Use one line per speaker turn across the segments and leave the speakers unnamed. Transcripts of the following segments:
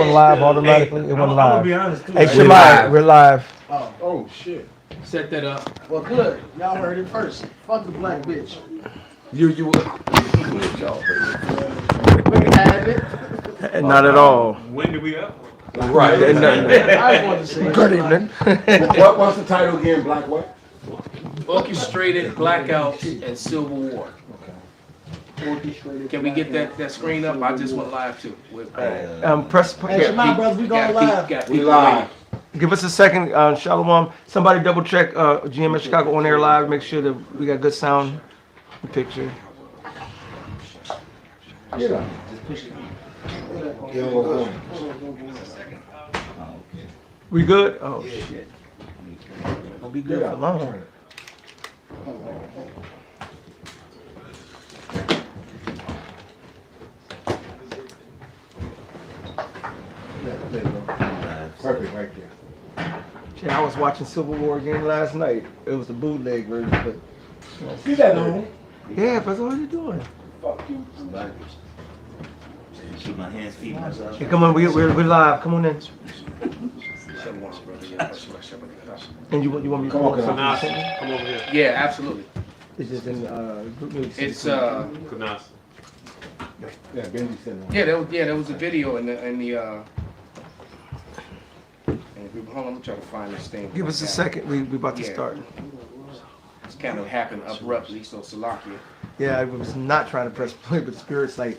Live automatically. It went
I'm gonna be
live.
honest too.
Hey,
Right?
Shemai, we're live.
Oh shit.
Set that up.
Well, good. Y'all heard it first. Fuck the black bitch.
You.
We can have it.
Not at all.
When do we up?
Right.
I just wanted to say
Good evening.
What's the title again? Black what?
Orchestrated, Blackouts, and Civil War. Can we get that screen up? I just went live too.
Press.
Hey, Shemai, brothers, we going live.
We live.
Give us a second, Shalom. Somebody double check GMS Chicago on air live. Make sure that we got good sound and picture.
Yeah.
We good? Oh shit. We'll be good for long.
Perfect right there.
Yeah, I was watching Civil War again last night. It was the bootleg version, but
See that on?
yeah, but what are you doing?
Fuck you.
Shoot my hands, feet, myself.
Hey, come on, we're live. Come on in. And you want me to
Come on,
something?
Kunas, come over here.
Yeah, absolutely.
It's just in group meetings.
It's
Kunas.
Yeah, Benji said on.
there was a video in the and hold on, I'm trying to find this thing.
Give us a second. We about to
Yeah.
start.
It's kind of happened abruptly, so Salakia.
Yeah, I was not trying to press play, but Spirit's like,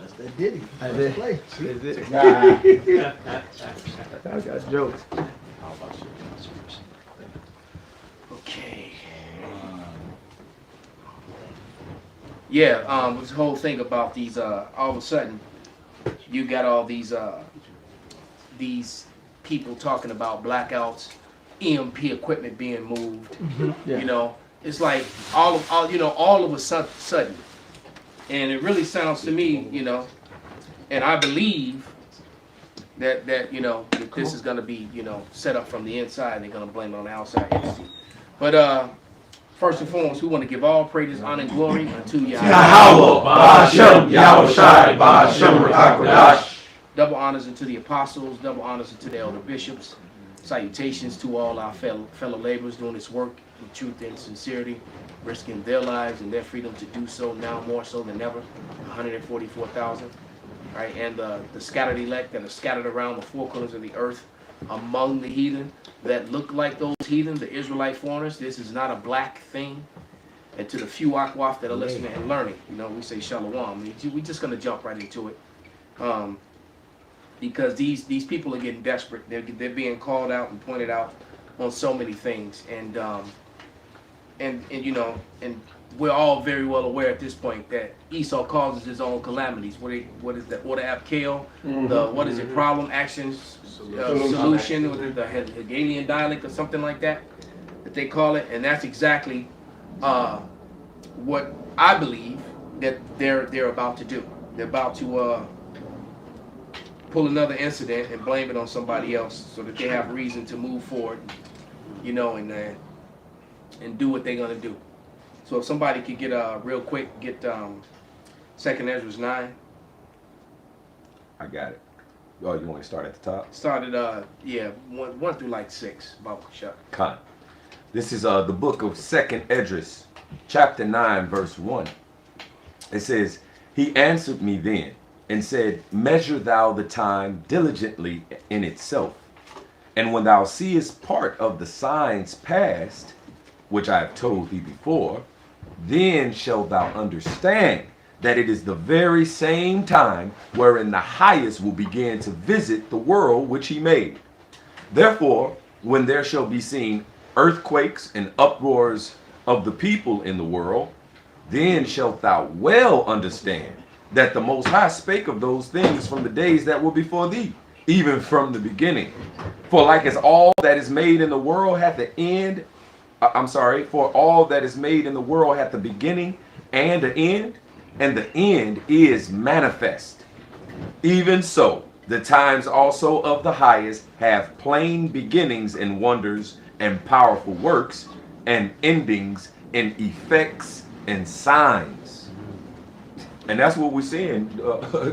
That's that Diddy.
I did.
Play.
I got jokes.
Okay. Yeah, this whole thing about these, all of a sudden, you got all these people talking about blackouts, EMP equipment being moved.
Yeah.
You know, it's like all of a sudden, and it really sounds to me, you know, and I believe that that this is gonna be set up from the inside, and they're gonna blame it on the outside entity. But first and foremost, we want to give all praises, honor, and glory unto Yahweh.
Yahweh, Ba'ashem, Yahushai, Ba'ashem, Rakakodash.
Double honors unto the apostles, double honors unto the elder bishops. Salutations to all our fellow laborers doing this work with truth and sincerity, risking their lives and their freedom to do so now more so than ever. 144,000, right? And the scattered elect that are scattered around the four corners of the earth among the heathen that look like those heathen, the Israelite foreigners. This is not a black thing. And to the few akwaf that are listening and learning, we say shalom. We're just gonna jump right into it. Because these people are getting desperate. They're being called out and pointed out on so many things, and we're all very well aware at this point that Esau causes his own calamities. What is that? Order Apkale, what is it? Problem, action, solution, with the Hegelian dialect or something like that they call it, and that's exactly what I believe that they're about to do. They're about to pull another incident and blame it on somebody else so that they have reason to move forward, and do what they're gonna do. So if somebody could get real quick, get 2nd Ezra 9.
I got it. Oh, you want to start at the top?
Started 1 through like 6. About shut.
Con. This is the book of 2nd Esdras, chapter 9, verse 1. It says, "He answered me then and said, Measure thou the time diligently in itself. And when thou seest part of the signs past, which I have told thee before, then shalt thou understand that it is the very same time wherein the highest will begin to visit the world which he made. Therefore, when there shall be seen earthquakes and uproars of the people in the world, then shalt thou well understand that the Most High spake of those things from the days that were before thee, even from the beginning. For like as all that is made in the world hath the end, for all that is made in the world hath the beginning and the end is manifest. Even so, the times also of the highest have plain beginnings in wonders and powerful works, and endings in effects and signs." And that's what we're seeing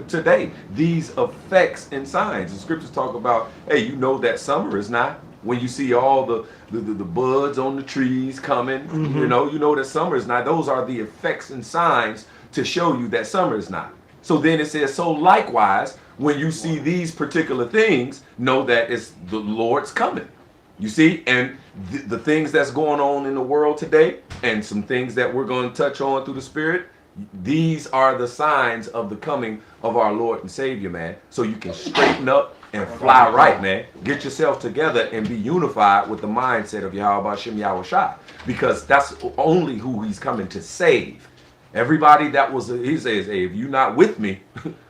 today. These effects and signs. The scriptures talk about, hey, you know that summer is not. When you see all the buds on the trees coming, you know that summer is not. Those are the effects and signs to show you that summer is not. So then it says, so likewise, when you see these particular things, know that it's the Lord's coming. You see, and the things that's going on in the world today, and some things that we're going to touch on through the Spirit, these are the signs of the coming of our Lord and Savior, man. So you can straighten up and fly right, man. Get yourself together and be unified with the mindset of Yahweh Shem Yahweh Shai, because that's only who he's coming to save. Everybody that was, he says, hey, if you're not with me,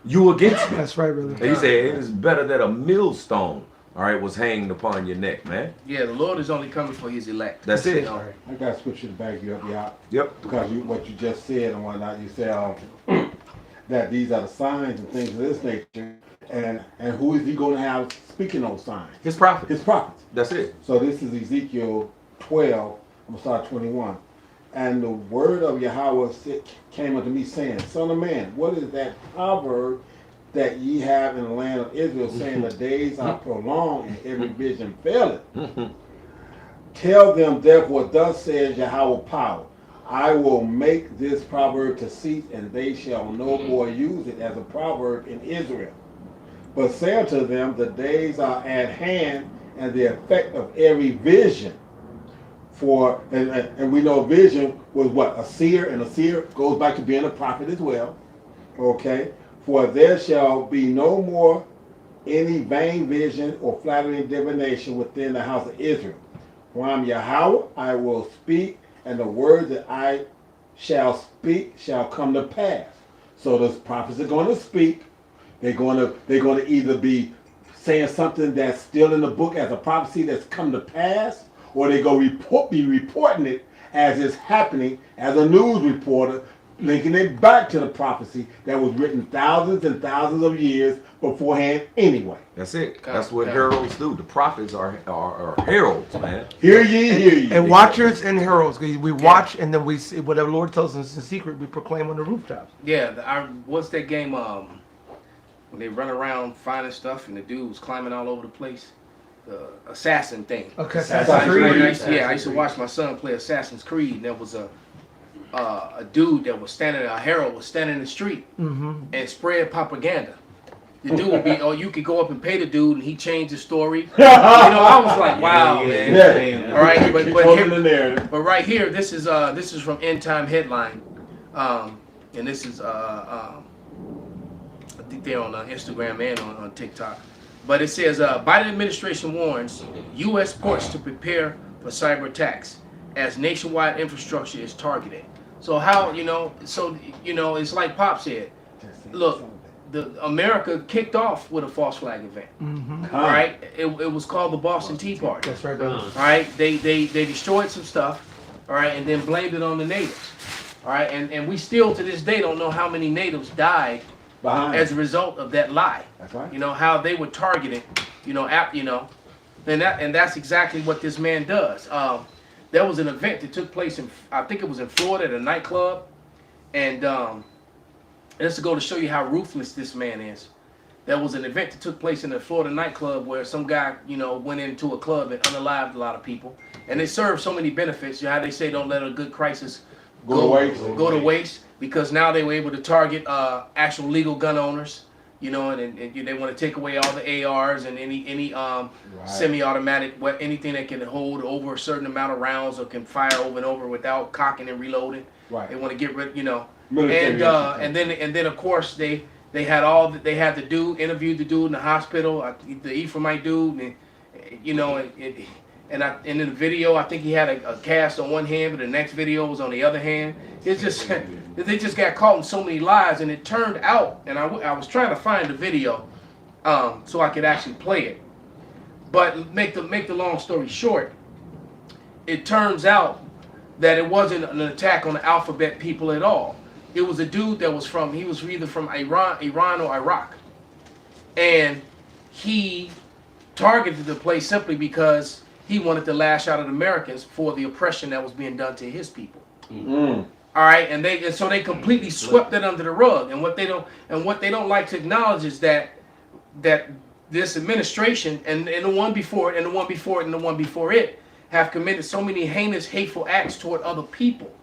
you against me.
That's right, brother.
And he said, it is better that a millstone, all right, was hanged upon your neck, man.
Yeah, the Lord is only coming for his elect.
That's it.
You know?
I got scripture to back you up, y'all.
Yep.
Because what you just said and whatnot, you said that these are the signs and things of this nature. And who is he going to have speaking those signs?
His prophet.
His prophets.
That's it.
So this is Ezekiel 12, I'm going to start 21. And the word of Yahweh came unto me, saying, Son of man, what is that proverb that ye have in the land of Israel, saying the days are prolonged and every vision faileth? Tell them therefore, thus says Yahweh power, I will make this proverb to cease, and they shall no more use it as a proverb in Israel. But say unto them, the days are at hand, and the effect of every vision. For and we know vision was what? A seer, and a seer goes back to being a prophet as well. Okay? For there shall be no more any vain vision or flattering divination within the house of Israel. For I am Yahweh, I will speak, and the words that I shall speak shall come to pass. So the prophets are going to speak. They're going to either be saying something that's still in the book as a prophecy that's come to pass, or they go be reporting it as it's happening as a news reporter, linking it back to the prophecy that was written thousands and thousands of years beforehand anyway.
That's it. That's what heralds do. The prophets are heralds, man.
Hear ye, hear ye.
And watchers and heralds. We watch and then we see whatever Lord tells us in secret, we proclaim on the rooftops.
Yeah, what's that game? When they run around finding stuff and the dude was climbing all over the place. The assassin thing.
Okay.
I used to watch my son play Assassin's Creed, and there was a dude that was standing, a herald was standing in the street and spread propaganda. The dude would be, you could go up and pay the dude, and he changed the story. I was like, wow, man.
Yeah.
All right, but right here, this is from End Time Headline, and this is I think they're on Instagram and on TikTok. But it says, Biden administration warns U.S. ports to prepare for cyber attacks as nationwide infrastructure is targeted. So how, it's like Pop said. Look, America kicked off with a false flag event. All right? It was called the Boston Tea Party.
That's right, brother.
All right? They destroyed some stuff, all right, and then blamed it on the natives. All right? And we still to this day don't know how many natives died as a result of that lie.
That's right.
How they were targeted, and that's exactly what this man does. There was an event that took place I think it was in Florida at a nightclub, and this to go to show you how ruthless this man is. There was an event that took place in a Florida nightclub where some guy, went into a club and unalived a lot of people, and it served so many benefits. How they say don't let a good crisis go to waste. Because now they were able to target actual legal gun owners, and they want to take away all the ARs and any semi-automatic, anything that can hold over a certain amount of rounds or can fire over and over without cocking and reloading.
Right.
They want to get rid,
Military
and then of course they had the dude interviewed the dude in the hospital, the Ephraimite dude, and in the video, I think he had a cast on one hand, but the next video was on the other hand. It's just they just got caught in so many lies, and it turned out. And I was trying to find the video, so I could actually play it. But make the long story short, it turns out that it wasn't an attack on the alphabet people at all. It was a dude that was either from Iran or Iraq, and he targeted the place simply because he wanted to lash out at Americans for the oppression that was being done to his people. All right, and so they completely swept it under the rug. And what they don't like to acknowledge is that this administration and the one before it and the one before it and the one before it have committed so many heinous, hateful acts toward other people.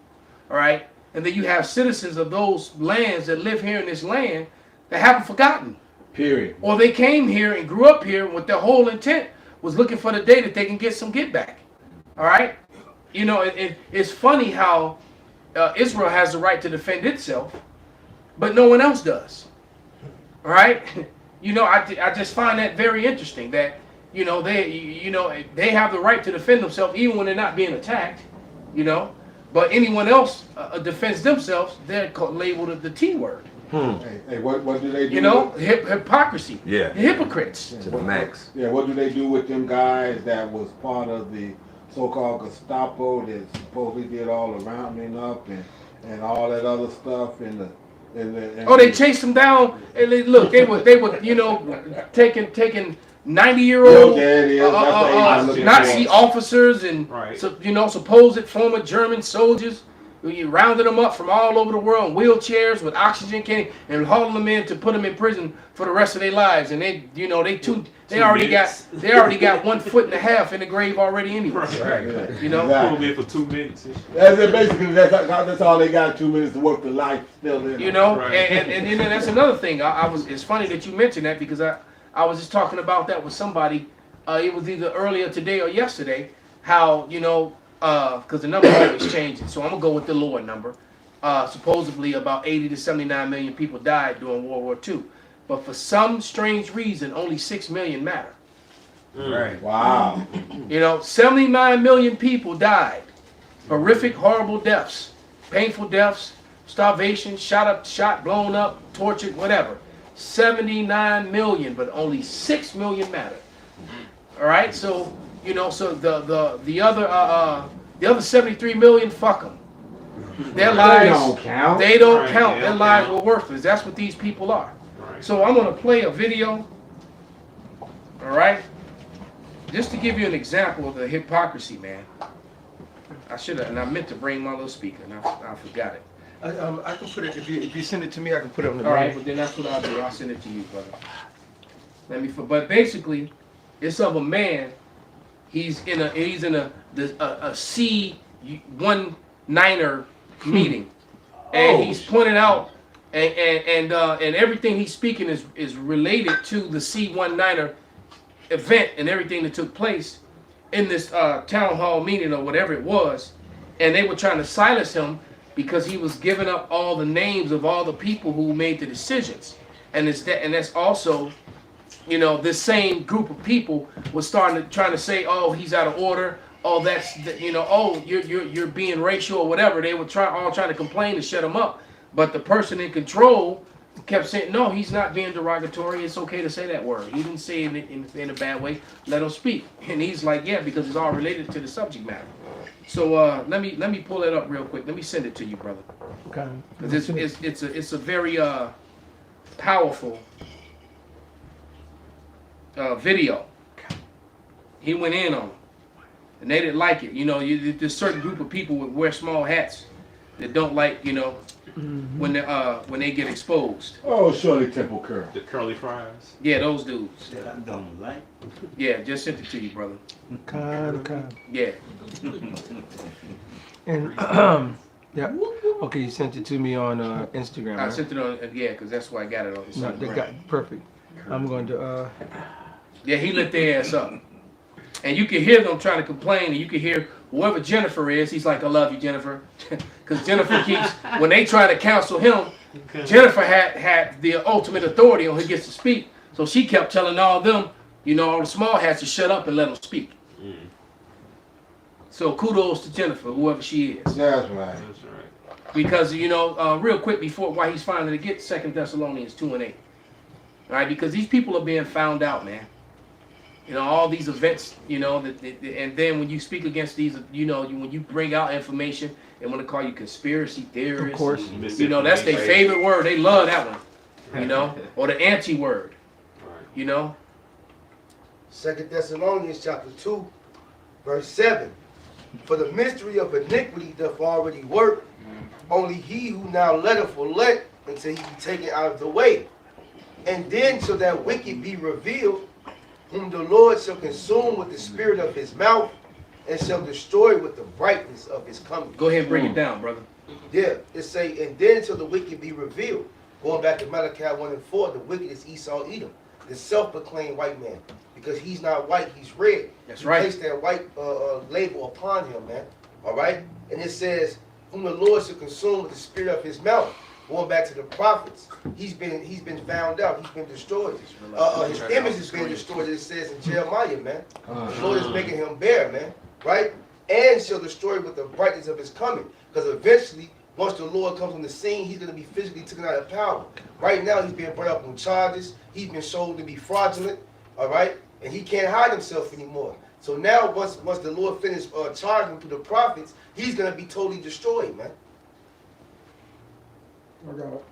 All right, and then you have citizens of those lands that live here in this land that haven't forgotten.
Period.
Or they came here and grew up here with their whole intent was looking for the day that they can get some get back. All right, you know, it's funny how Israel has the right to defend itself, but no one else does. All right, you know, I just find that very interesting that they have the right to defend themselves even when they're not being attacked, you know, but anyone else defends themselves, they're labeled the T word.
Hey, what do they do?
You know, hypocrisy.
Yeah.
The hypocrites.
To the max.
Yeah, what do they do with them guys that was part of the so-called Gestapo that supposedly did all the rounding up and all that other stuff and
they chased them down and they were you know taking 90-year-old Nazi officers and supposed former German soldiers. You rounded them up from all over the world in wheelchairs with oxygen can and hauling them in to put them in prison for the rest of their lives. And they already got 1.5 foot in the grave already anyway.
Right.
You know,
Pull them in for 2 minutes.
Basically that's all they got. 2 minutes to work the life still in.
you know,
Right.
and then that's another thing. It's funny that you mentioned that because I was just talking about that with somebody. It was either earlier today or yesterday. How because the number always changing, so I'm gonna go with the lower number. Supposedly about 80 to 79 million people died during World War II, but for some strange reason, only 6 million matter.
Right.
Wow.
79 million people died, horrific, horrible deaths, painful deaths, starvation, shot, blown up, tortured, whatever. 79 million, but only 6 million matter. All right, so. So the other 73 million, fuck them. Their lives
They don't count.
They don't
Right,
count.
they
Their
don't
lives
count.
were worthless. That's what these people are.
Right.
So I'm gonna play a video. All right, just to give you an example of the hypocrisy, man. I should have, and I meant to bring my little speaker, and I forgot it.
I can put it if you send it to me. I can put it on the.
All right, but then that's what I'll do. I'll send it to you, brother. But basically, it's of a man. He's in a C19er meeting, and he's pointing out, and everything he's speaking is related to the C19er event and everything that took place in this town hall meeting or whatever it was, and they were trying to silence him because he was giving up all the names of all the people who made the decisions, and that's also. This same group of people was trying to say, oh, he's out of order. Oh, oh, you're being racial or whatever. They were trying to complain to shut him up. But the person in control kept saying, no, he's not being derogatory. It's okay to say that word. He didn't say it in a bad way. Let him speak. And he's like, yeah, because it's all related to the subject matter. So let me pull it up real quick. Let me send it to you, brother.
Okay.
Because it's a very powerful video. He went in on them, and they didn't like it. There's a certain group of people that wear small hats that don't like, when they get exposed.
Oh, Shirley Temple Curl.
The curly fries.
Yeah, those dudes.
That I don't like.
Yeah, just sent it to you, brother.
Okay.
Yeah.
And yeah. Okay, you sent it to me on Instagram.
I
Right?
sent it on, because that's why I got it on.
No, they got perfect. I'm going to.
Yeah, he lit their ass up. And you can hear them trying to complain, and you can hear whoever Jennifer is, he's like, I love you, Jennifer. Because Jennifer keeps, when they try to counsel him, Jennifer had the ultimate authority on who gets to speak. So she kept telling all them, all the small hats to shut up and let them speak. So kudos to Jennifer, whoever she is.
That's right.
That's right.
Because, real quick before, why he's finally to get 2 Thessalonians 2:8. All right, because these people are being found out, man. All these events, and then when you speak against these, when you bring out information, they want to call you conspiracy theorists.
Of course.
That's their favorite word. They love that one, or the anti-word,
Right.
2 Thessalonians chapter 2, verse 7. For the mystery of iniquity doth already work, Only he who now letteth will let until he be taken out of the way. And then shall that wicked be revealed, whom the Lord shall consume with the spirit of his mouth, and shall destroy with the brightness of his coming.
Go ahead and bring it down, brother.
Yeah, it say, and then shall the wicked be revealed. Going back to Malachi 1 and 4, the wicked is Esau Edom, the self-proclaimed white man. Because he's not white, he's red.
That's
You
right.
place that white label upon him, man. All right? And it says, whom the Lord shall consume with the spirit of his mouth. Going back to the prophets, he's been found out, he's been destroyed. His image has been destroyed, it says in Jeremiah, man. The Lord is making him bare, man. Right? And shall destroy with the brightness of his coming. Because eventually, once the Lord comes on the scene, he's going to be physically taken out of power. Right now, he's being brought up on charges. He's been shown to be fraudulent. All right? And he can't hide himself anymore. So now, once the Lord finishes charging him through the prophets, he's going to be totally destroyed, man.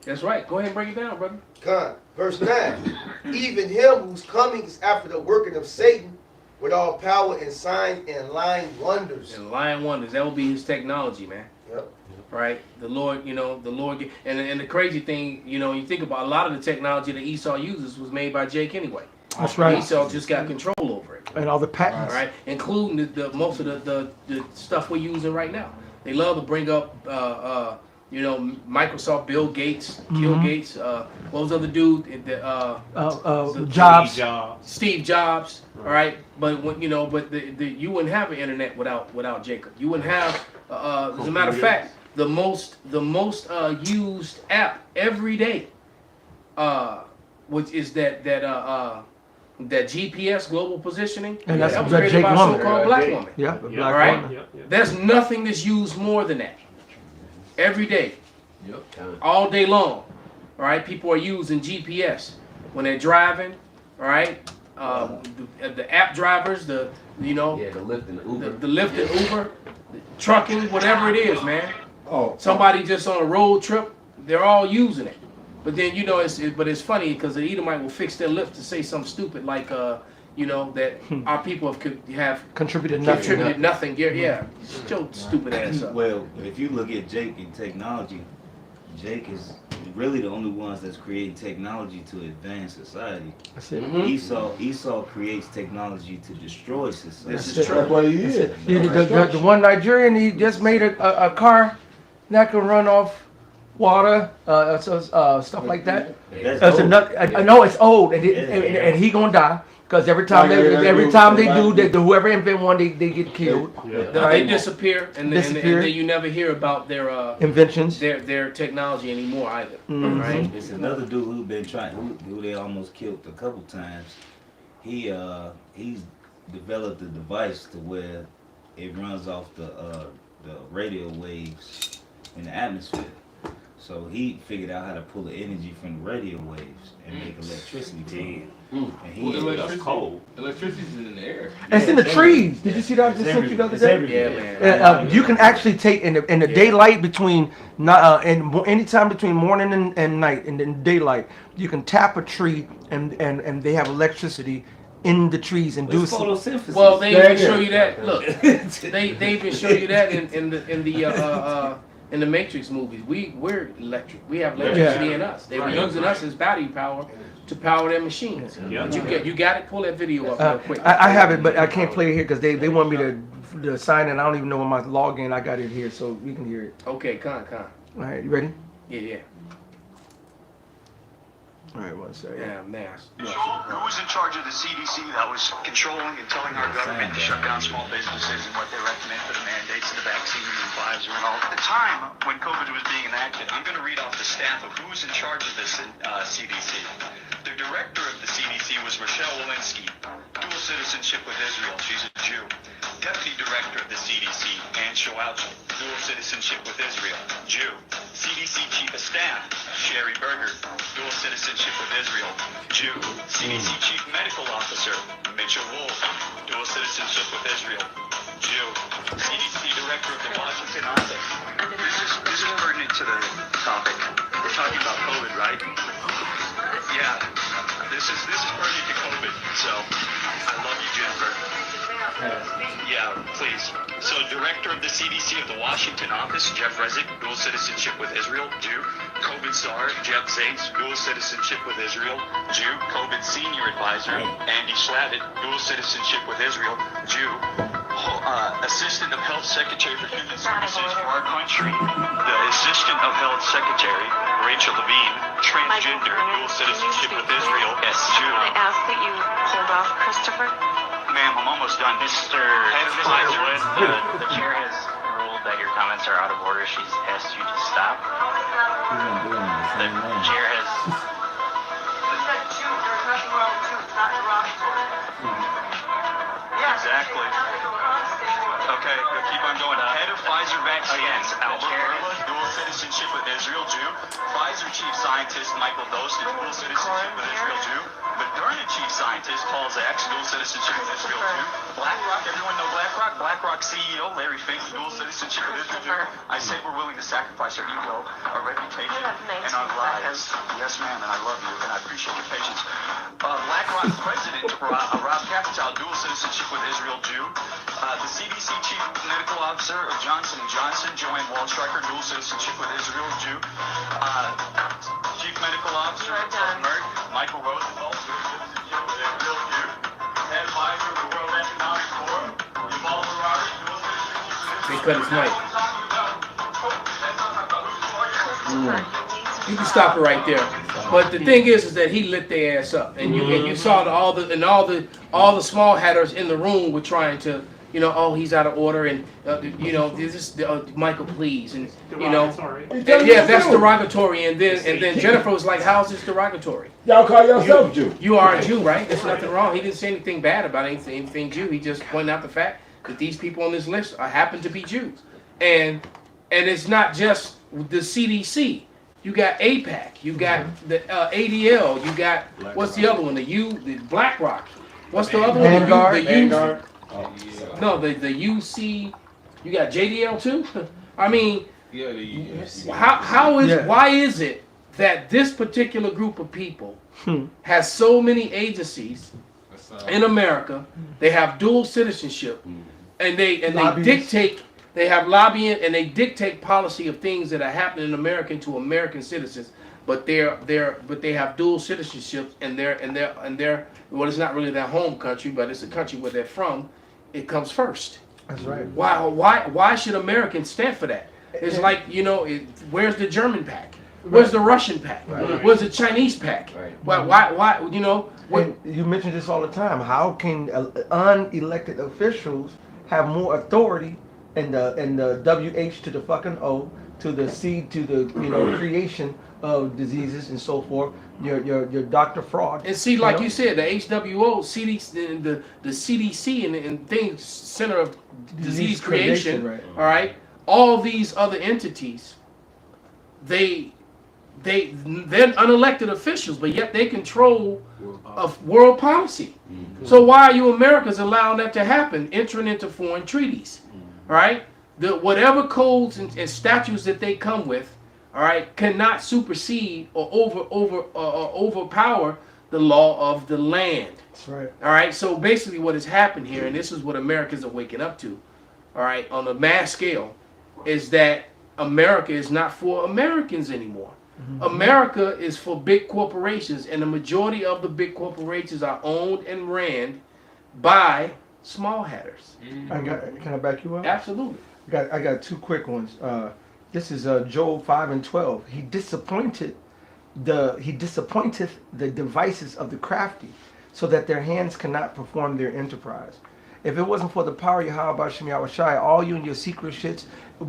That's right. Go ahead and break it down, brother.
Con. Verse 9. Even him whose coming is after the working of Satan, with all power and signs and lying wonders.
And lying wonders. That will be his technology, man.
Yep.
Right? The Lord, the Lord, and the crazy thing, you think about a lot of the technology that Esau uses was made by Jake anyway.
That's right.
Esau just got control over it.
And all the patents.
Right? Including the most of the stuff we're using right now. They love to bring up, Microsoft, Bill Gates, Bill Gates. What was the other dude?
Jobs.
Steve Jobs. All right, but when you wouldn't have an internet without Jacob. You wouldn't have. As a matter of fact, the most used app every day, which is that GPS global positioning.
And that's
that was
the
created
Jake
by a
woman.
so-called black woman.
Yeah, the black
All right.
woman.
There's nothing that's used more than that. Every day.
Yep.
All day long. All right. People are using GPS when they're driving. All right. The app drivers,
Yeah, the Lyft and the Uber.
the Lyft and Uber, the trucking, whatever it is, man.
Oh,
Somebody just on a road trip, they're all using it. But then it's funny because the Edomite will fix their lips to say something stupid like that our people have
Contributed nothing.
nothing. Yeah, shut your stupid ass up.
Well, if you look at Jake and technology, Jake is really the only ones that's creating technology to advance society.
That's it.
Esau creates technology to destroy society.
This is true.
that's what he is.
The one Nigerian, he just made a car that can run off water, stuff like that.
That's
That's
dope.
another. I know it's old, and he gonna die because every time they do, whoever invent one, they get killed.
They disappear, and then you never hear about their
Inventions.
their technology anymore either.
Mhm.
Right?
It's another dude who they almost killed a couple times. He's developed a device to where it runs off the radio waves in the atmosphere. So he figured out how to pull the energy from the radio waves and make electricity to it. And
That's cold.
Electricity's in the air.
It's in the trees. Did you see that? I just sent you the other day.
Yeah, man.
You can actually take in the daylight between anytime between morning and night in the daylight, you can tap a tree and they have electricity in the trees and do
It's
some.
photosynthesis.
Well, they even show you that. Look, they even show you that in the Matrix movies. We're electric. We have electricity in us. They were using us as battery power to power their machines.
Yeah.
But you got it. Pull that video up real quick.
I have it, but I can't play it here because they want me to sign in. I don't even know when my login. I got it here, so we can hear it.
Okay, con.
All right, you ready?
Yeah.
All right, one second.
Yeah, mass.
Who was in charge of the CDC that was controlling and telling our government to shut down small businesses and what they recommend for the mandates of the vaccine and Pfizer and all? At the time when COVID was being enacted, I'm going to read off the staff of who was in charge of this CDC. The director of the CDC was Rochelle Walensky, dual citizenship with Israel. She's a Jew. Deputy director of the CDC, Ann Shawalchi, dual citizenship with Israel, Jew. CDC chief of staff, Sherry Berger, dual citizenship with Israel, Jew. CDC chief medical officer, Mitchell Wolf, dual citizenship with Israel, Jew. CDC director of the Washington office. This is pertinent to the topic. We're talking about COVID, right? Yeah. This is pertinent to COVID. So I love you, Jennifer. Yeah, please. So, Director of the CDC of the Washington office, Jeff Resnick, dual citizenship with Israel, Jew. COVID czar, Jeff Zaitz, dual citizenship with Israel, Jew. COVID senior advisor, Andy Slavitt, dual citizenship with Israel, Jew. Assistant of Health Secretary for Human Services for our country, the Assistant of Health Secretary, Rachel Levine, transgender, dual citizenship with Israel, yes, Jew.
I ask that you hold off, Christopher.
Ma'am, I'm almost done. Mr. Wood, the chair has ruled that your comments are out of order. She's asked you to stop.
He's gonna do it in the same
The
lane.
chair has... Exactly. Okay, we'll keep on going. Head of Pfizer Vaccines, Albert Bourla, dual citizenship with Israel, Jew. Pfizer Chief Scientist Michael Dostin, dual citizenship with Israel, Jew. Moderna Chief Scientist Paul Zaks, dual citizenship with Israel, Jew. BlackRock, everyone know BlackRock? BlackRock CEO Larry Fink, dual citizenship with Israel, Jew. I say we're willing to sacrifice our ego, our reputation, and our lives. Yes, ma'am, and I love you, and I appreciate your patience. BlackRock President Rob Capital, dual citizenship with Israel, Jew. The CDC Chief Medical Officer of Johnson & Johnson, Joanne Waldstreicher, dual citizenship with Israel, Jew. Chief Medical Officer of Merck, Michael Rosenthal, dual citizenship with Israel, Jew. Head Advisor of the World Economic Forum, Yuval Harari, dual citizenship with Israel.
They cut his mic. You can stop it right there. But the thing is that he lit their ass up, and you saw all the small hatters in the room were trying to, oh, he's out of order, and this is Michael, please, and yeah, that's derogatory, and then Jennifer was like, how's this derogatory?
Y'all call yourself Jew.
You are a Jew, right? There's nothing wrong. He didn't say anything bad about anything Jew. He just pointed out the fact that these people on this list happen to be Jews, and it's not just the CDC. You got APAC, you got the ADL, you got what's the other one? The BlackRock. What's the other one?
Vanguard.
No, the UC. You got JDL too. I mean, why is it that this particular group of people has so many agencies in America? They have dual citizenship, and they dictate. They have lobbying and they dictate policy of things that are happening in America to American citizens, but they have dual citizenships and they're well, it's not really their home country, but it's a country where they're from. It comes first.
That's right.
Why should Americans stand for that? It's like, where's the German pack? Where's the Russian pack?
Right.
Where's the Chinese pack?
Right.
Why
And you mention this all the time. How can unelected officials have more authority in the WH to the fucking O to the C to the creation of diseases and so forth? Your Dr. Fraud.
And see, like you said, the HWO, CDC, the CDC and things, Center of Disease Creation,
right.
All right, all these other entities, they're unelected officials, but yet they control of world policy. Mm-hmm. So why are you Americans allowing that to happen, entering into foreign treaties? All right, whatever codes and statutes that they come with, all right, cannot supersede or overpower the law of the land.
That's right.
All right, so basically what has happened here, and this is what Americans are waking up to, all right, on a mass scale, is that America is not for Americans anymore. Mm-hmm. America is for big corporations, and the majority of the big corporations are owned and ran by small hatters.
Mm-hmm. Can I back you up?
Absolutely.
I got two quick ones. This is Job 5:12. He disappointeth the devices of the crafty, so that their hands cannot perform their enterprise. If it wasn't for the power of Yahweh B'Shem Yahushai, all you and your secret shits, a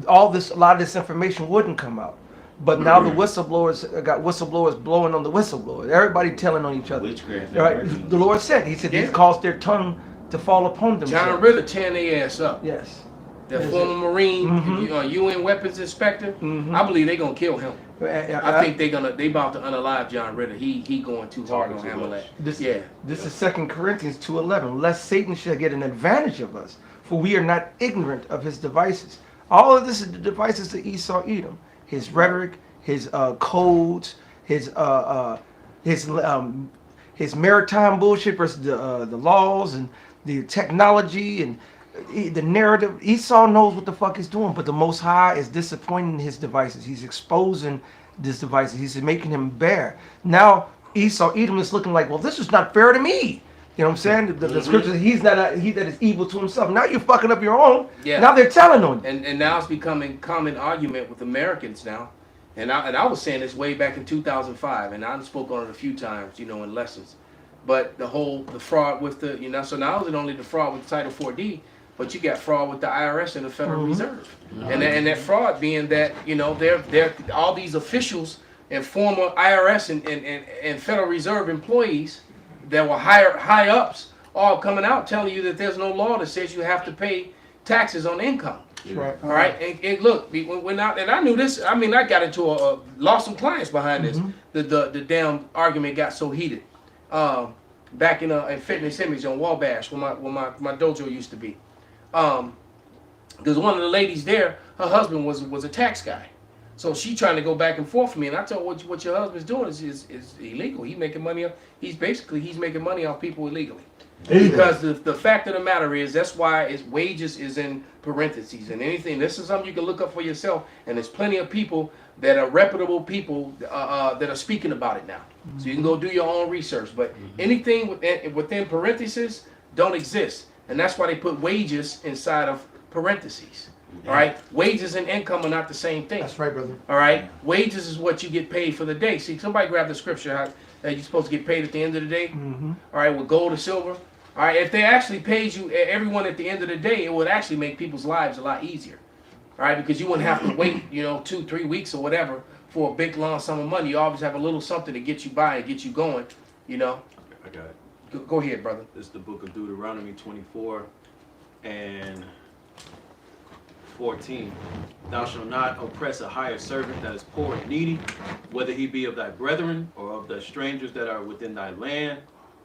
lot of this information wouldn't come out. But now the whistleblowers got whistleblowers blowing on the whistleblowers. Everybody telling on each other. Right? The Lord said, He said, He caused their tongue to fall upon themselves.
John Ritter tearing their ass up.
Yes.
The former Marine, UN weapons inspector. Mm-hmm. I believe they're gonna kill him. I think they about to unalive John Ritter. He going too hard on Amalek.
This is 2 Corinthians 2:11. Lest Satan shall get an advantage of us, for we are not ignorant of his devices. All of this is the devices of Esau Edom. His rhetoric, his codes, his his maritime bullshit versus the laws and the technology and the narrative. Esau knows what the fuck he's doing, but the Most High is disappointing his devices. He's exposing these devices. He's making him bare. Now Esau, Edom is looking like, well, this is not fair to me. You know what I'm saying? The scripture, he that is evil to himself. Now you're fucking up your own.
Yeah.
Now they're telling on you.
And now it's becoming common argument with Americans now. And I was saying this way back in 2005, and I spoke on it a few times, you know, in lessons. But the fraud with the, you know, so not only the fraud with Title 4D, but you got fraud with the IRS and the Federal Reserve. And that fraud being that, you know, they're all these officials and former IRS and Federal Reserve employees that were high ups all coming out telling you that there's no law that says you have to pay taxes on income.
Right.
All right. And look, when I knew this, I mean, I got into lost some clients behind this. The damn argument got so heated. Back in Fitness Image on Wabash, where my dojo used to be. Because one of the ladies there, her husband was a tax guy. So she trying to go back and forth with me, and I told her what your husband's doing is illegal. He's making money. He's making money off people illegally. Because the fact of the matter is, that's why wages is in parentheses and anything. This is something you can look up for yourself, and there's plenty of people that are reputable people that are speaking about it now. So you can go do your own research. But anything within parentheses don't exist, and that's why they put wages inside of parentheses. All right, wages and income are not the same thing.
That's right, brother.
All right, wages is what you get paid for the day. See, somebody grab the scripture that you're supposed to get paid at the end of the day. All right, with gold or silver. All right, if they actually paid you everyone at the end of the day, it would actually make people's lives a lot easier. All right, because you wouldn't have to wait, 2-3 weeks or whatever for a big lump sum of money. You always have a little something to get you by and get you going.
I got it.
Go ahead, brother.
It's the book of Deuteronomy 24 and 14. Thou shalt not oppress a hired servant that is poor and needy, whether he be of thy brethren or of the strangers that are within thy land,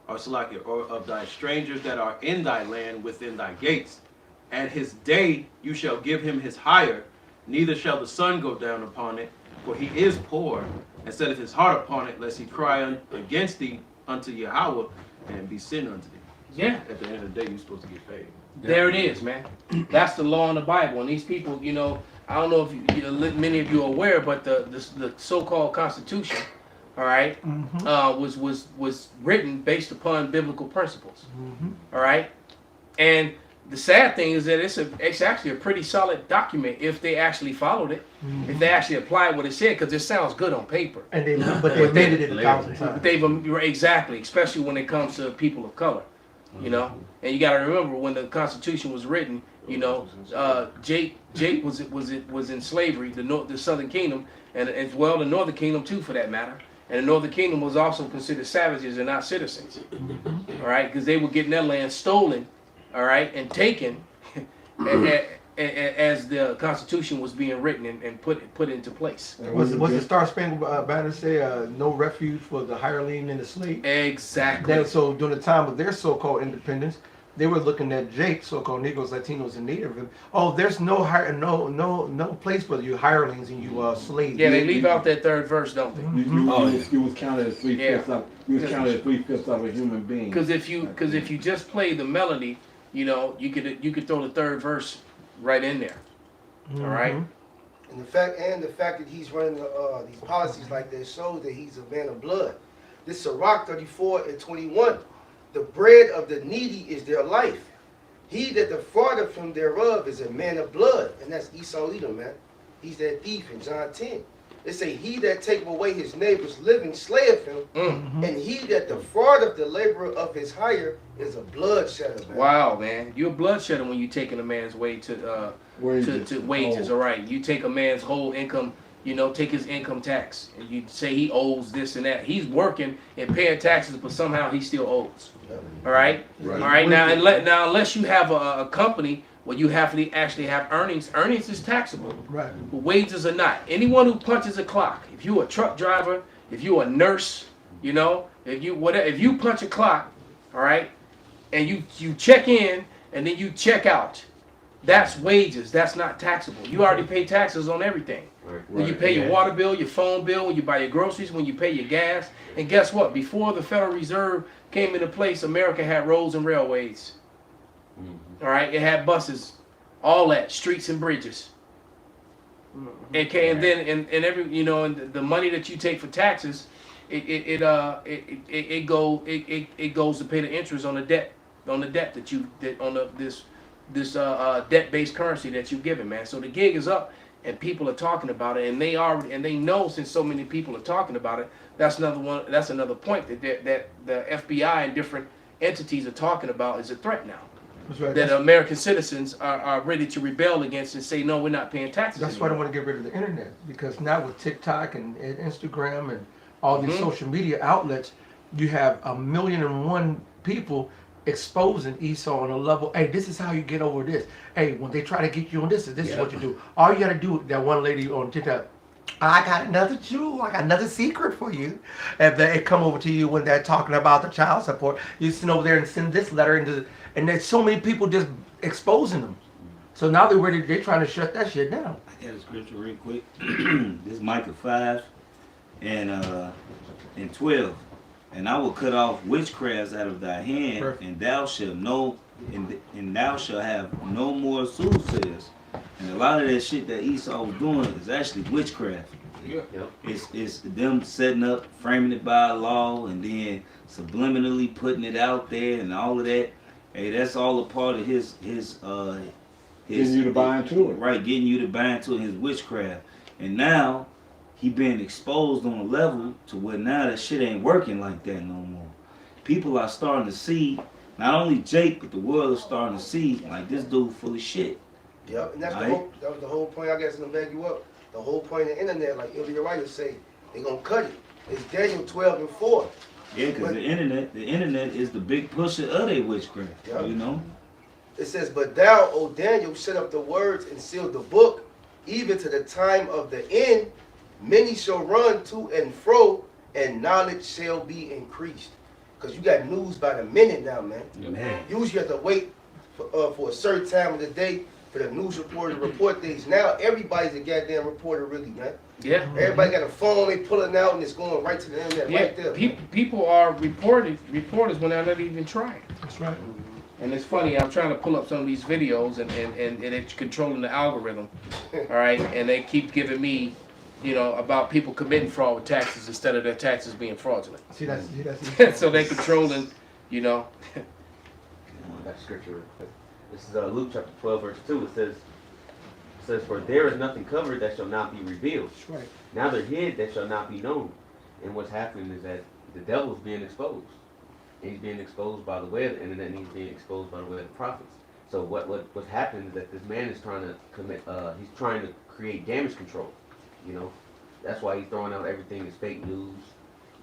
or of thy strangers that are in thy land within thy gates. At his day you shall give him his hire, neither shall the sun go down upon it, for he is poor, and setteth his heart upon it, lest he cry against thee unto Yahweh, and be sin unto thee. So
Yeah.
at the end of the day, you're supposed to get paid.
There it is, man. That's the law in the Bible. And these people, I don't know if many of you are aware, but the so-called Constitution, all right, was written based upon biblical principles, all right. And the sad thing is that it's actually a pretty solid document if they actually followed it, if they actually applied what it said, because it sounds good on paper.
And they amended it 1,000 times.
Exactly, especially when it comes to people of color. And you got to remember when the Constitution was written, Jake was in slavery, the Southern Kingdom, and as well the Northern Kingdom too, for that matter. And the Northern Kingdom was also considered savages and not citizens, all right, because they were getting their land stolen, all right, and taken as the Constitution was being written and put into place.
Was the Star Spangled Banner say no refuge for the hireling and the slave?
Exactly.
So during the time of their so-called independence, they were looking at Jake, so-called Negroes, Latinos, and Native. Oh, there's no place for you hirelings and you slaves.
Yeah, they leave out that third verse, don't they?
You was counted as 3/5 of. You was counted as 3/5 of a human being.
Because if you just play the melody, you could throw the third verse right in there. All right.
And the fact that he's running these policies like that shows that he's a man of blood. This Sirach 34:21. The bread of the needy is their life. He that defraudeth him thereof is a man of blood. And that's Esau Edom, man. He's that thief in John 10. It say, he that taketh away his neighbor's living slayeth him, and he that defraudeth the laborer of his hire is a bloodshedder, man.
Wow, man. You're a bloodshedder when you're taking a man's way to wages, all right? You take a man's whole income, take his income tax, and you say he owes this and that. He's working and paying taxes, but somehow he still owes. All right? All right, now unless you have a company where you have to actually have earnings is taxable.
Right.
But wages are not. Anyone who punches a clock, if you're a truck driver, if you're a nurse, if you punch a clock, all right, and you check in and then you check out, That's wages. That's not taxable. You already pay taxes on everything. When you pay your water bill, your phone bill, when you buy your groceries, when you pay your gas. And guess what? Before the Federal Reserve came into place, America had roads and railways. All right, it had buses, all that, streets and bridges. Okay, and then and every and the money that you take for taxes, it goes to pay the interest on the debt this debt-based currency that you've given, man. So the gig is up, and people are talking about it, and they know, since so many people are talking about it. That's another point that the FBI and different entities are talking about is a threat now.
That's right.
That American citizens are ready to rebel against and say, no, we're not paying taxes.
That's
anymore.
why I want to get rid of the internet, because now with TikTok and Instagram and all these social media outlets, you have 1,000,001 people exposing Esau on a level. Hey, this is how you get over this. Hey, when they try to get you on this is what you do. All you got to do, that one lady on TikTok, I got another jewel, I got another secret for you. And they come over to you when they're talking about the child support. You sit over there and send this letter and there's so many people just exposing them. So now they're trying to shut that shit down.
I got a scripture real quick. This is Micah 5 and 12. And I will cut off witchcrafts out of thy hand,
Perfect.
and thou shalt know, and thou shalt have no more soothsayers. And a lot of that shit that Esau was doing is actually witchcraft.
Yeah.
It's them setting up, framing it by law, and then subliminally putting it out there and all of that. Hey, that's all a part of his
Getting you to buy into it.
Right, getting you to buy into his witchcraft. And now he being exposed on a level to where now that shit ain't working like that no more. People are starting to see, not only Jake, but the world is starting to see, like, this dude full of shit.
Yep, and that was the whole point, I guess, to back you up. The whole point of the internet, like Ilya Wright say, they gonna cut it. It's Daniel 12:4.
Yeah, because the internet is the big pusher of their witchcraft, you know?
It says, but thou, O Daniel, set up the words and sealed the book, even to the time of the end. Many shall run to and fro, and knowledge shall be increased. Because you got news by the minute now, man. Usually you have to wait for a certain time of the day for the news reporter to report things. Now everybody's a goddamn reporter, really, man.
Yeah.
Everybody got a phone, they pulling out, and it's going right to the internet right there.
People are reporters when they're not even trying.
That's right.
And it's funny, I'm trying to pull up some of these videos, and it's controlling the algorithm, all right? And they keep giving me, about people committing fraud with taxes instead of their taxes being fraudulent.
See, that's
so they controlling,
That scripture. This is Luke chapter 12, verse 2. It says, for there is nothing covered that shall not be revealed.
That's right.
Now they're hid that shall not be known. And what's happening is that the devil's being exposed. And he's being exposed by the way of the internet, and he's being exposed by the way of the prophets. So what's happening is that this man is trying to he's trying to create damage control. That's why he's throwing out everything is fake news.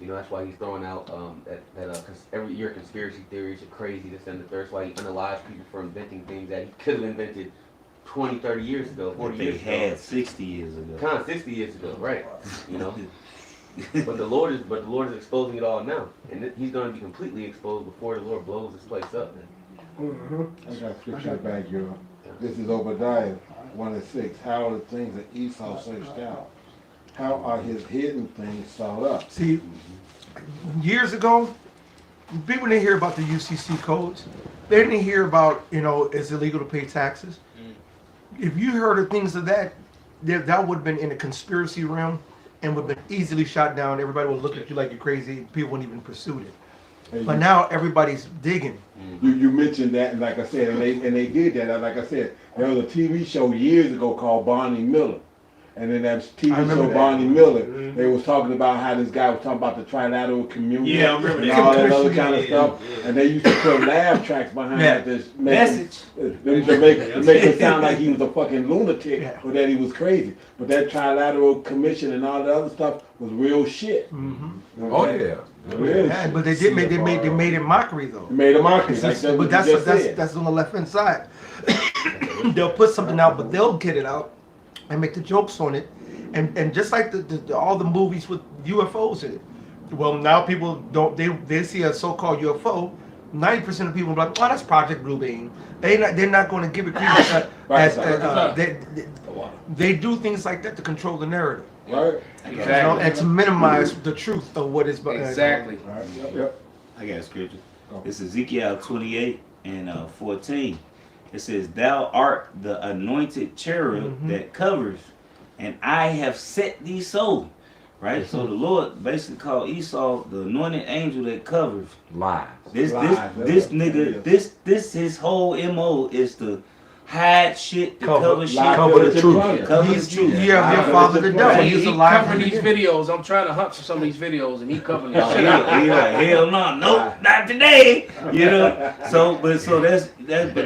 That's why he's throwing out every year conspiracy theories are crazy, this and the third. That's why he unalives people for inventing things that he could have invented 20, 30 years ago, 40 years ago.
They had 60 years ago.
Kind of 60 years ago, right? But the Lord is exposing it all now, and he's going to be completely exposed before the Lord blows this place up.
I got scripture back, you. This is Obadiah 1:6. How are the things that Esau searched out? How are his hidden things sought up?
See, years ago, people didn't hear about the UCC codes. They didn't hear about, it's illegal to pay taxes. If you heard of things of that would have been in the conspiracy realm and would have been easily shot down. Everybody would look at you like you're crazy. People wouldn't even pursue it. But now everybody's digging.
You mentioned that, and like I said, and they did that. Like I said, there was a TV show years ago called Barney Miller. And then that TV show, Barney Miller, they was talking about how this guy was talking about the trilateral communion and all that other kind of stuff. And they used to put laugh tracks behind this message to make it sound like he was a fucking lunatic or that he was crazy. But that trilateral commission and all the other stuff was real shit.
Oh yeah.
But they made it mockery though.
They made a mockery.
But that's on the left hand side. They'll put something out, but they'll get it out and make the jokes on it, and just like all the movies with UFOs in it. Well, now people don't they see a so-called UFO, 90% of people are like, oh, that's Project Bluebeam. They're not going to give it credence they do things like that to control the narrative.
Right.
You know, and to minimize the truth of what is
exactly.
Right. Yep.
I got a scripture. It's Ezekiel 28 and 14. It says, "Thou art the anointed cherub that covers, and I have set thee so." Right? So the Lord basically called Esau the anointed angel that covers.
Lies.
This nigga, this his whole MO is to hide shit, to cover shit,
cover the truth.
Cover the truth.
Yeah, your father the devil.
He's
He's a liar.
covering these videos. I'm trying to hunt for some of these videos, and he covering this shit.
He like, hell no, nope, not today. You know.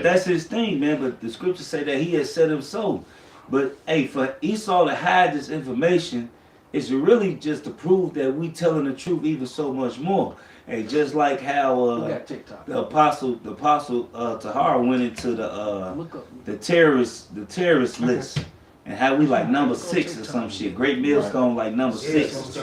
That's his thing, man. But the scriptures say that he has set him so. But hey, for Esau to hide this information is really just to prove that we telling the truth even so much more. Hey, just like how the apostle Tahar went into the terrorist list, and how we like number 6 or some shit. Great Millstone like number 6.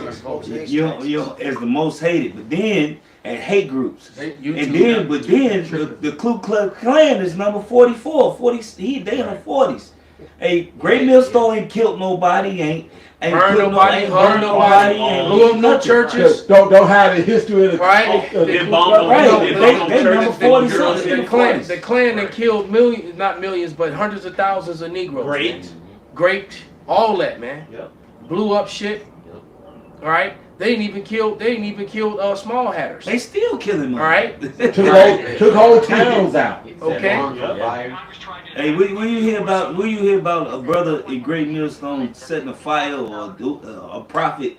You know, as the most hated. But then at hate groups, the Ku Klux Klan is number 44. 40. They in the 40s. Hey, Great Millstone ain't killed nobody. Ain't
burn nobody, hurt nobody, blew up no churches.
Don't have the history of the
right.
They
number 40 something. The Klan that killed millions, not millions, but hundreds of thousands of Negroes. Great, all that, man.
Yep.
Blew up shit.
Yep.
All right. They didn't even kill small hatters.
They still killing them.
All right.
Took whole towns out.
Okay.
Hey, will you hear about a brother in Great Millstone setting a fire, or a prophet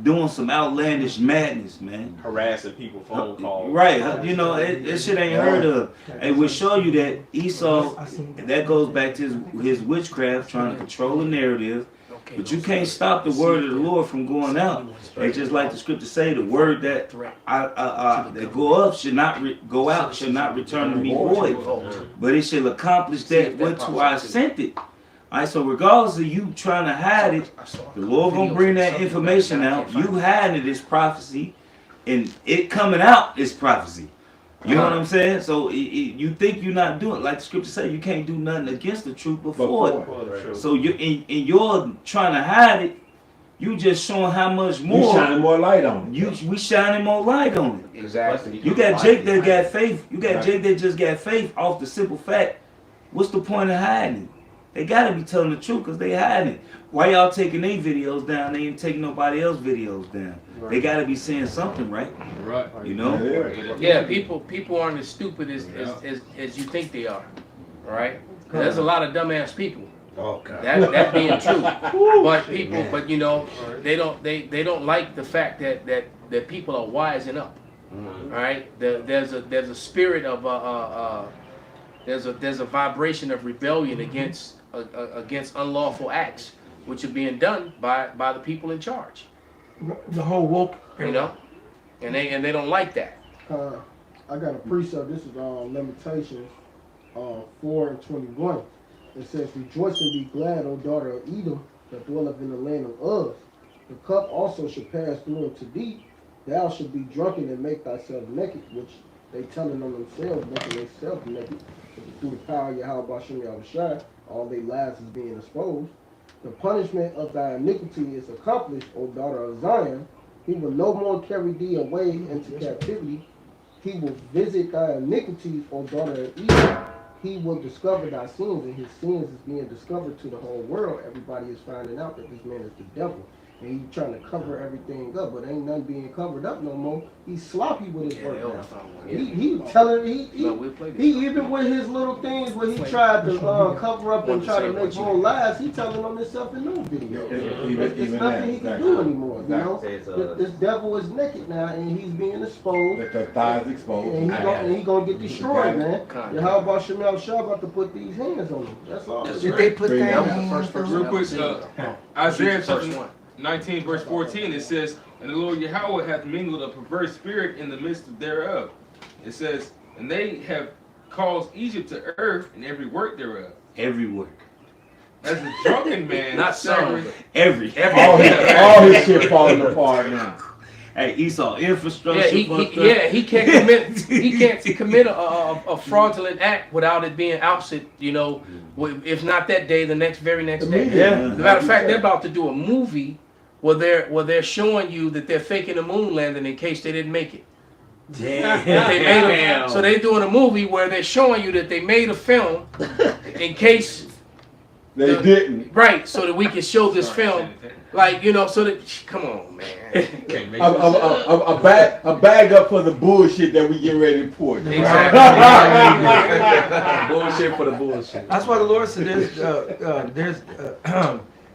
doing some outlandish madness, man?
Harassing people, phone calls.
Right, you know, that shit ain't heard of. Hey, we'll show you that Esau, that goes back to his witchcraft, trying to control the narrative. But you can't stop the word of the Lord from going out. It's just like the scripture say, the word that that go up should not go out, should not return to me void, but it shall accomplish that whereto I sent it. All right, so regardless of you trying to hide it, the Lord gonna bring that information out. You hiding it is prophecy, and it coming out is prophecy. You know what I'm saying? So you think you're not doing, like the scripture say, you can't do nothing against the truth before it. So you in your trying to hide it, you just showing how much more.
You shining more light on it.
We shining more light on it.
Exactly.
You got Jake that got faith. You got Jake that just got faith off the simple fact. What's the point of hiding it? They gotta be telling the truth because they hiding it. Why y'all taking their videos down? They ain't taking nobody else's videos down. Right. They gotta be saying something, right?
Right.
You know?
Yeah, people aren't as stupid as you think they are. All right? There's a lot of dumbass people.
Oh God.
That being true. But you know, they don't like the fact that people are wising up. All right? There's a spirit of there's a vibration of rebellion against unlawful acts, which are being done by the people in charge.
The whole woke,
you know, and they don't like that.
I got a precept. This is Lamentations 4:21. It says, "Rejoice and be glad, O daughter of Edom, that dwelleth in the land of Uz. The cup also shall pass through unto thee. Thou shalt be drunken and make thyself naked," which they telling on themselves, making themselves naked. Through the power of Yahweh Shem Yahushai, all their lies is being exposed. "The punishment of thy iniquity is accomplished, O daughter of Zion. He will no more carry thee away into captivity. He will visit thy iniquities, O daughter of Edom. He will discover thy sins," and his sins is being discovered to the whole world. Everybody is finding out that this man is the devil. And he's trying to cover everything up, but ain't nothing being covered up no more. He's sloppy with his work now. He telling he even with his little things where he tried to cover up and try to make more lies, he telling on himself in no video. There's nothing he can do anymore. You know, this devil is naked now, and he's being exposed.
The thighs exposed,
and he gonna get destroyed, man. And how about Shemel Shah about to put these hands on him? That's all.
Did they put that hands?
Real quick, Isaiah 19 verse 14, it says, "And the Lord Yahweh hath mingled a perverse spirit in the midst thereof." It says, "And they have caused Egypt to earth and every work thereof."
Every work.
As a drunken man.
Not some.
Every.
All his shit falling apart now.
Hey, Esau infrastructure.
Yeah, he can't commit a fraudulent act without it being ousted. You know, if not that day, the very next day.
Yeah.
As a matter of fact, they're about to do a movie where they're showing you that they're faking the moon landing in case they didn't make it.
Damn.
So they're doing a movie where they're showing you that they made a film in case
They didn't.
right, so that we can show this film, like, you know, so that come on, man.
A bag up for the bullshit that we get ready to pour.
Exactly.
Bullshit for the bullshit.
That's why the Lord said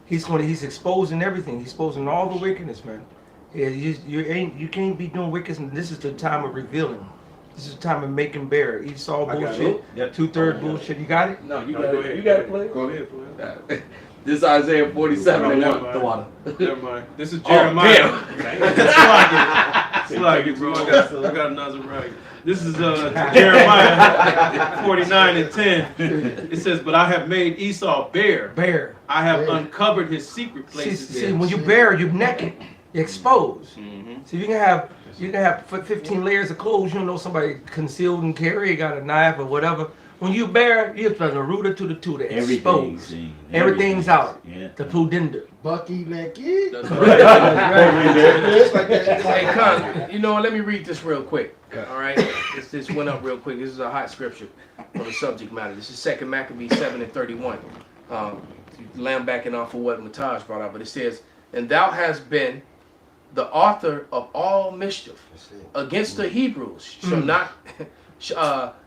he's exposing everything. He's exposing all the wickedness, man. Yeah, you can't be doing wickedness. This is the time of revealing. This is the time of making bare. Esau bullshit,
Yep.
2/3 bullshit. You got it?
No, you
No,
got
go
it.
ahead.
You got it, play.
Go ahead, play.
This is Isaiah 47 and
Never
1.
mind.
The water.
Never mind. This is
Oh,
Jeremiah.
damn.
It's like it, bro. I got another right. This is Jeremiah 49 and 10. It says, "But I have made Esau bare.
Bare.
I have
Bare.
uncovered his secret
See,
places."
when you bare, you're naked. You're exposed.
Mhm.
So you can have 15 layers of clothes. You don't know somebody concealed and carry. Got a knife or whatever. When you bare, you're from the rooter to the tutor.
Everything's
Exposed.
seen.
Everything's out.
Yeah.
The pudenda.
Bucky naked.
Just like that.
Hey, Con, you know what? Let me read this real quick. All right, this went up real quick. This is a hot scripture on the subject matter. This is 2 Maccabees 7 and 31. Backing off of what Mataj brought out, but it says, "And thou hast been the author of all mischief against the Hebrews,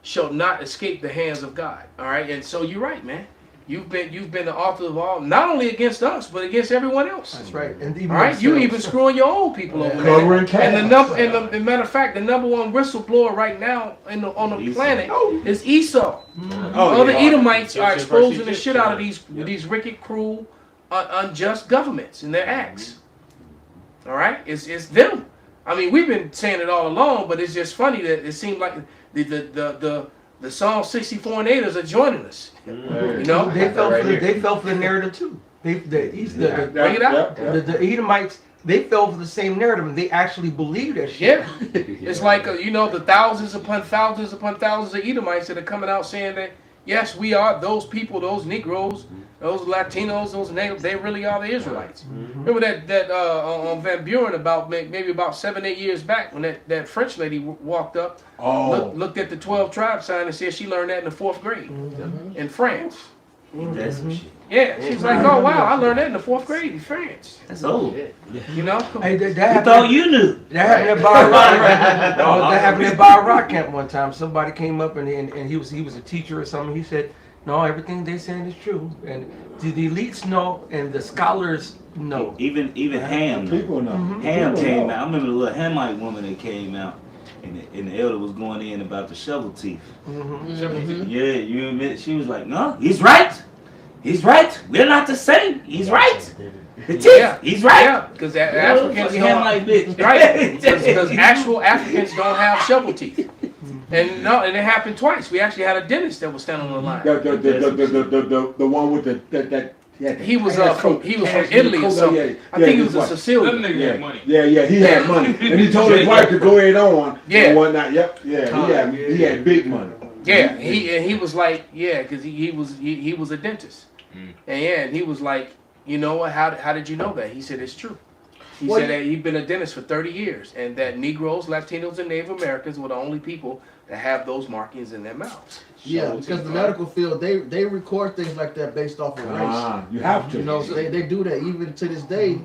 shall not escape the hands of God." All right, and so you're right, man. You've been the author of all, not only against us, but against everyone else.
That's right. And even
All right, you
themselves.
even screwing your own people over
Covering
there. And the
chaos.
matter of fact, the number one whistleblower right now on the planet is Esau. Other Edomites are exposing the shit out of these wicked, cruel, unjust governments and their acts. All right, it's them. I mean, we've been saying it all along, but it's just funny that it seemed like the Psalm 64 and 8ers are joining us. You know,
They fell for the narrative too. Bring
it out.
The Edomites, they fell for the same narrative, and they actually believed that shit.
Yeah, it's like the thousands upon thousands upon thousands of Edomites that are coming out saying that yes, we are those people, those Negroes, those Latinos, those natives. They really are the Israelites. Remember that on Van Buren about maybe about 7-8 years back when that French lady walked up, looked at the 12 tribe sign and said she learned that in the 4th grade in France.
That's some shit.
Yeah, she's like, oh wow, I learned that in the 4th grade in France.
That's old.
You know.
Hey,
You thought you knew.
That happened at Bar Rock. That happened at Bar Rock camp one time. Somebody came up and he was a teacher or something. He said, "No, everything they're saying is true." And the elites know, and the scholars know.
Even Ham.
People know.
Ham
People
came
know.
out. I remember the little Hamite woman that came out, and the elder was going in about the shovel teeth. Yeah, you admit she was like, "No, he's right. He's right. We're not the same. He's right. The teeth.
Yeah.
He's right."
Yeah, because Africans don't.
Hamite bitch.
Right, because actual Africans don't have shovel teeth. And it happened twice. We actually had a dentist that was standing on the line.
The one with that.
He was from Italy or something. I think he was a Sicilian.
Them niggas had money.
Yeah, he had money, and he told his wife to go ahead on.
Yeah.
And whatnot. Yep. Yeah, he had big money.
Yeah, he was like, yeah, because he was a dentist, and he was like, you know what? How did you know that? He said it's true. He said that he'd been a dentist for 30 years, and that Negroes, Latinos, and Native Americans were the only people that have those markings in their mouths.
Yeah, because the medical field, they record things like that based off of race.
You have to.
You know, so they do that even to this day.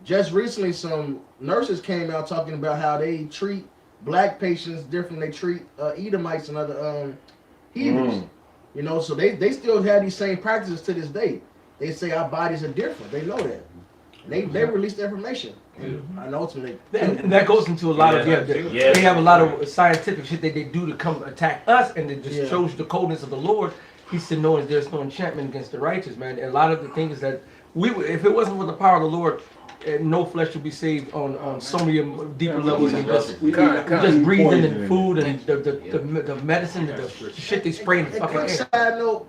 Just recently, some nurses came out talking about how they treat black patients different than they treat Edomites and other Hebrews. You know, so they still have these same practices to this day. They say our bodies are different. They know that. They release the information. And ultimately,
And that goes into a lot of they have a lot of scientific shit that they do to come attack us, and it just shows the coldness of the Lord. He said, "No, there's no enchantment against the righteous, man." And a lot of the things that if it wasn't for the power of the Lord, no flesh would be saved on so many deeper levels than just breathing and food and the medicine, the shit they spray in the
and
fucking
quick
air.
side note,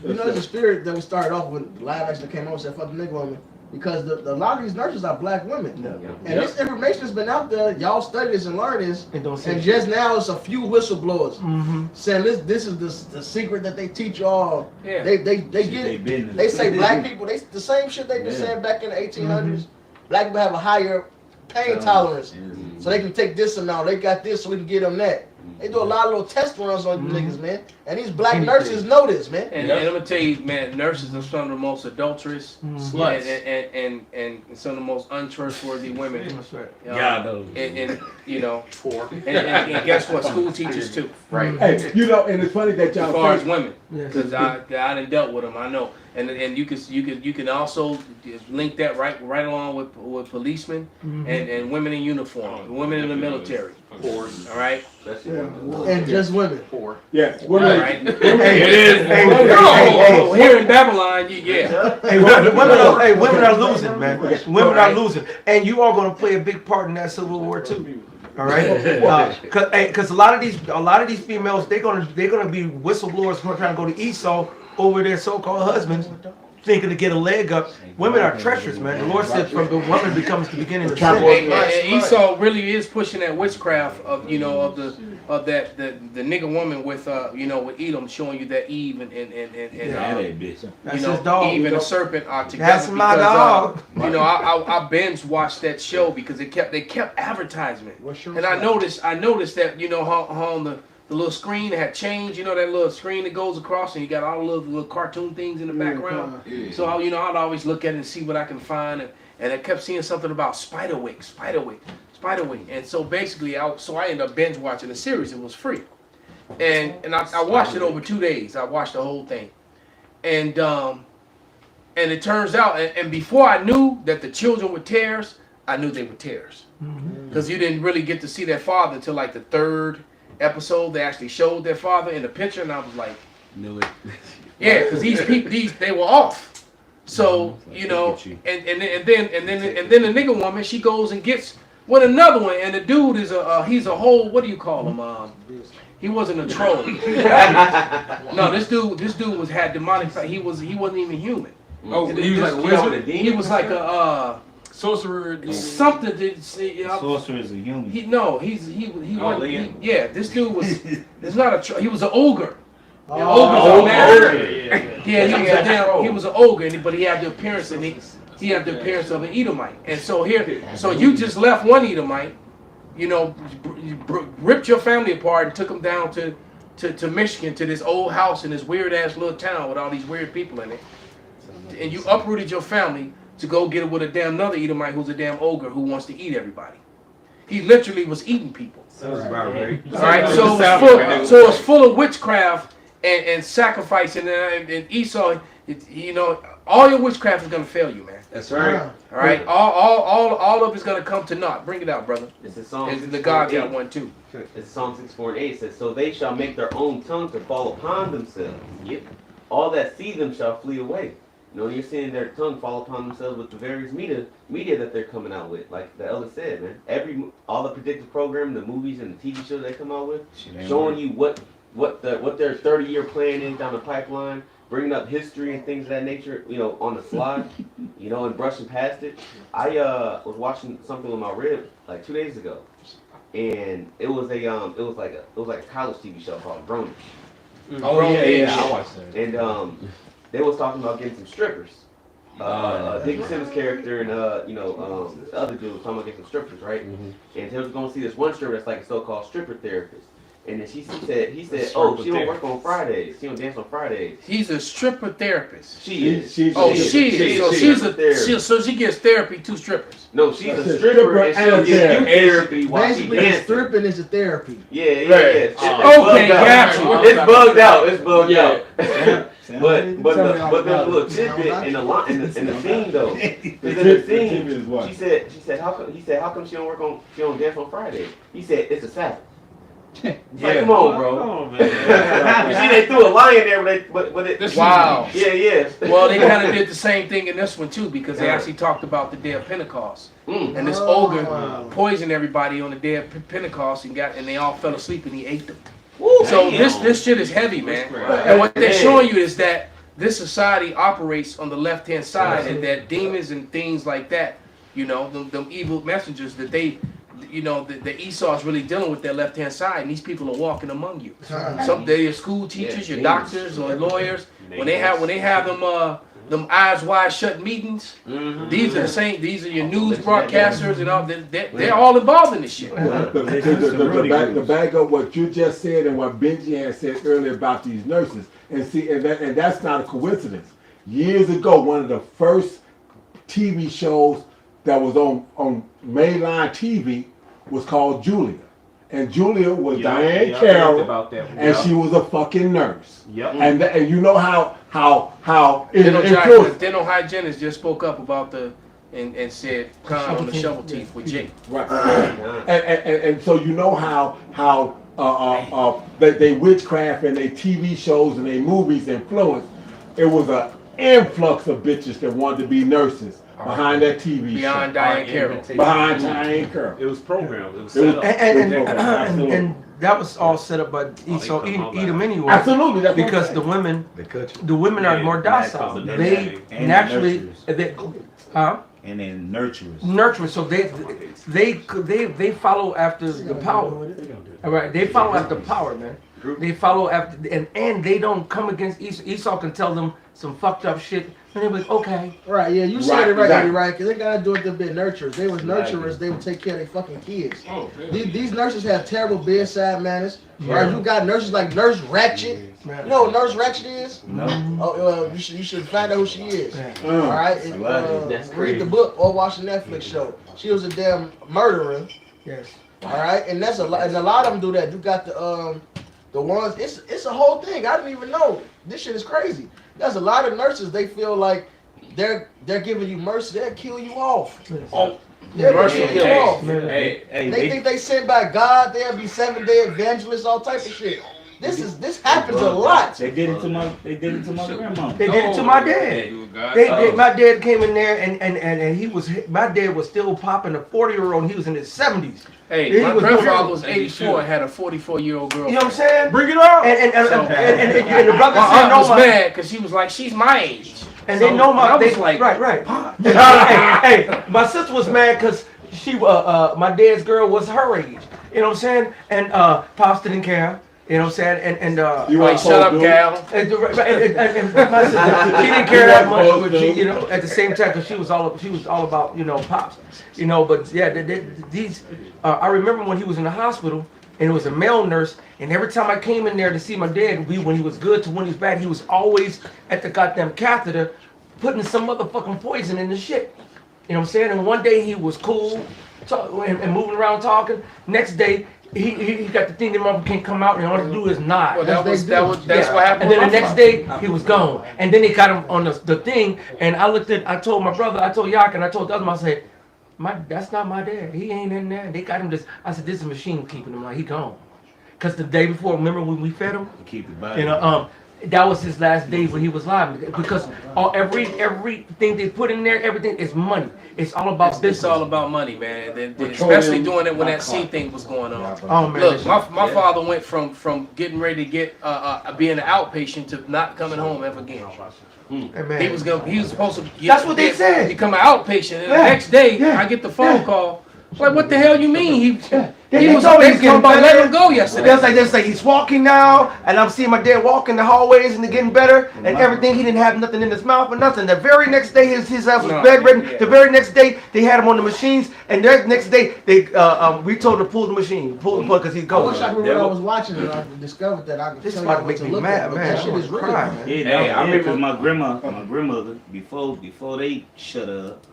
you know, the spirit that we started off with, the live action that came on said, "Fuck the nigga woman." because a lot of these nurses are black women.
Yeah.
And this information has been out there. Y'all study this and learn this.
And don't say
And
shit.
just now, it's a few whistleblowers
Mm-hmm.
saying this is the secret that they teach y'all.
Yeah.
They get
business.
they say black people, they the same shit they been
Yeah.
saying back in the 1800s. Black people have a higher pain tolerance, so they can take this amount. They got this, so we can get them that. They do a lot of little test runs on you niggas, man. And these black nurses know this, man.
And I'm gonna tell you, man, nurses are some of the most adulterous
Sluts.
and some of the most untrustworthy women.
That's right.
And you know, and guess what? School teachers too, right?
Hey, you know, and it's funny that
As
y'all
far as
say,
women,
Yeah.
because I done dealt with them, I know, and you can also link that right along with policemen and women in uniform, women in the military.
Poor.
All right,
And just women.
Poor.
yeah,
all
women,
right.
Hey,
Here in Babylon, yeah.
Women are losing, man. Women are losing, and you are going to play a big part in that Civil War too. All right, because a lot of these females, they're gonna be whistleblowers who are trying to go to Esau over their so-called husbands, thinking to get a leg up. Women are treacherous, man. The Lord said, "From the woman becomes the beginning of sin."
And Esau really is pushing that witchcraft of the nigga woman with with Edom, showing you that Eve and
bitch.
That's
you know,
his dog.
Eve and the serpent are together.
That's my
because,
dog.
I binge watched that show because they kept advertisement, and I noticed that how on the little screen had changed. You know that little screen that goes across, and you got all the little cartoon things in the background. So I'd always look at it and see what I can find, and I kept seeing something about Spiderwick, and so basically I ended up binge watching the series. It was free, and I watched it over 2 days. I watched the whole thing, and it turns out, and before I knew that the children were tares, I knew they were tares, because you didn't really get to see their father until like the third episode. They actually showed their father in the picture, and I was like,
Knew it.
yeah, because these people, they were off. So and then the nigga woman, she goes and gets with another one, and the dude is he's a whole, what do you call him? He wasn't a troll. No, this dude had demonic. He wasn't even human.
Oh, he was like a wizard?
He was like a
Sorcerer.
something.
Sorcerer is a human.
He wasn't. This dude was. It's not a troll. He was an ogre.
Oh,
He was an ogre, but he had the appearance of an Edomite. And so you just left one Edomite, ripped your family apart and took them down to Michigan, to this old house in this weird ass little town with all these weird people in it, and you uprooted your family to go get it with a damn another Edomite who's a damn ogre who wants to eat everybody. He literally was eating people.
Sounds about right.
All right, so it's full of witchcraft and sacrifice, and Esau, all your witchcraft is gonna fail you, man.
That's right.
All right, all of it's gonna come to naught. Bring it out, brother.
It's a Psalm.
The God got one too.
It's Psalm 6:4-8. It says, "So they shall make their own tongue to fall upon themselves. Yep. All that see them shall flee away." You're seeing their tongue fall upon themselves with the various media that they're coming out with. Like the elder said, man, all the predictive programming, the movies and the TV shows they come out with, showing you what their 30-year plan is down the pipeline, bringing up history and things of that nature, on the slide, and brushing past it. I was watching something on my rib like 2 days ago, and it was like a college TV show called Grown.
Oh yeah, I watched that.
And they was talking about getting some strippers. Dickie Simmons' character and the other dude was talking about getting some strippers, right? And they was going to see this one stripper that's like a so-called stripper therapist. And then he said, oh, she don't work on Fridays. She don't dance on Fridays.
He's a stripper therapist.
She is.
She is. So she gets therapy to strippers.
No, she's a stripper and she'll give you therapy while she
basically,
dances.
stripping is a therapy.
Yeah.
Okay, got you.
It's bugged out. It's bugged out. But there's a little tidbit in the scene though. Because in the scene, she said, how come she don't dance on Friday? He said, it's a Sabbath. Like, come on, bro.
Come on, man.
You see, they threw a lie in there, but it.
Wow.
Yeah.
Well, they kind of did the same thing in this one too, because they actually talked about the day of Pentecost, and this ogre poisoned everybody on the day of Pentecost, and they all fell asleep, and he ate them. So this shit is heavy, man. And what they're showing you is that this society operates on the left-hand side, and that demons and things like that, you know, them evil messengers that they, you know, the Esau is really dealing with their left-hand side, and these people are walking among you. Some they're school teachers, your doctors or lawyers. When they have them eyes wide shut meetings, these are the same. These are your news broadcasters and all. They're all involved in this shit.
To back up what you just said and what Benji had said earlier about these nurses, and see, and that's not a coincidence. Years ago, one of the first TV shows that was on mainline TV was called Julia. And Julia was Diane Carroll, and she was a fucking nurse.
Yep.
And you know how
dental hygienist just spoke up about and said con on the shovel teeth with Jake.
Right. And so you know how they witchcraft and they TV shows and they movies influence. It was an influx of bitches that wanted to be nurses behind that TV
Beyond
show.
Diane Carroll.
Behind Diane Carroll.
It was programmed. It was set up.
And that was all set up by Esau, Edom anyway.
Absolutely, that's
because the women are more docile. They naturally,
and then nurturers.
Nurturers, so they follow after the power. All right, they follow after power, man. They follow after, and they don't come against Esau. Esau can tell them some fucked up shit, and they're like, okay.
Right, yeah, you said it right, exactly. Right, because they gotta do it to be nurturers. They was nurturers, they would take care of their fucking kids. These nurses have terrible bedside manners. Right, you got nurses like Nurse Ratchet. You know what Nurse Ratchet is?
No.
Oh, you should find out who she is. All right, read the book or watch the Netflix show. She was a damn murderer.
Yes.
All right, and that's a lot of them do that. You got the ones. It's a whole thing. I didn't even know. This shit is crazy. There's a lot of nurses. They feel like they're giving you mercy. They'll kill you off. They'll kill you off. They think they sent by God. They'll be 7-day evangelists, all type of shit. This happens a lot.
They did it to my grandma.
They did it to my dad. My dad came in there and my dad was still popping a 40-year-old and he was in his 70s.
Hey, my grandfather was 84 and had a 44-year-old girl.
You know what I'm saying?
Bring it on.
And the brother
my aunt was mad because she was like, she's my age.
And they know my,
was like,
right. hey, my sister was mad because my dad's girl was her age. You know what I'm saying? And Pops didn't care. You know what I'm saying? And
you like, shut up, gal.
And my sister, she didn't care that much, but she, you know, at the same time, because she was all about, you know, Pops. You know, but yeah, these. I remember when he was in the hospital, and it was a male nurse, and every time I came in there to see my dad, when he was good to when he was bad, he was always at the goddamn catheter, putting some motherfucking poison in the shit. You know what I'm saying? And one day he was cool, and moving around talking. Next day, he got the thing that motherfucker can't come out, and all he do is nod.
Well, that's what happened.
And then the next day he was gone. And then they got him on the thing, and I told my brother, I told Yak, and I told the other one, I said, that's not my dad. He ain't in there. They got him this. I said, this is a machine keeping him, like he gone. Cause the day before, remember when we fed him?
Keep it by.
You know, that was his last day when he was alive. Because everything they put in there, everything is money. It's all about business.
It's all about money, man. Especially doing it when that sea thing was going on.
Oh man!
Look, my father went from getting ready to get being an outpatient to not coming home ever again.
Hey, man.
He was supposed to.
That's what they said.
Become an outpatient, and the next day I get the phone call. Like, what the hell you mean? They was talking about letting him go yesterday.
They say he's walking now, and I'm seeing my dad walking the hallways and they're getting better and everything. He didn't have nothing in his mouth or nothing. The very next day his ass was bedridden. The very next day they had him on the machines, and the next day we told him to pull the machine, because he's going.
I wish I knew what I was watching and I discovered that I could
This
tell
is
you
about to
what
make
to
me
look
mad,
at.
man.
That shit is real.
Man.
Yeah, I remember my grandmother before they shut her up,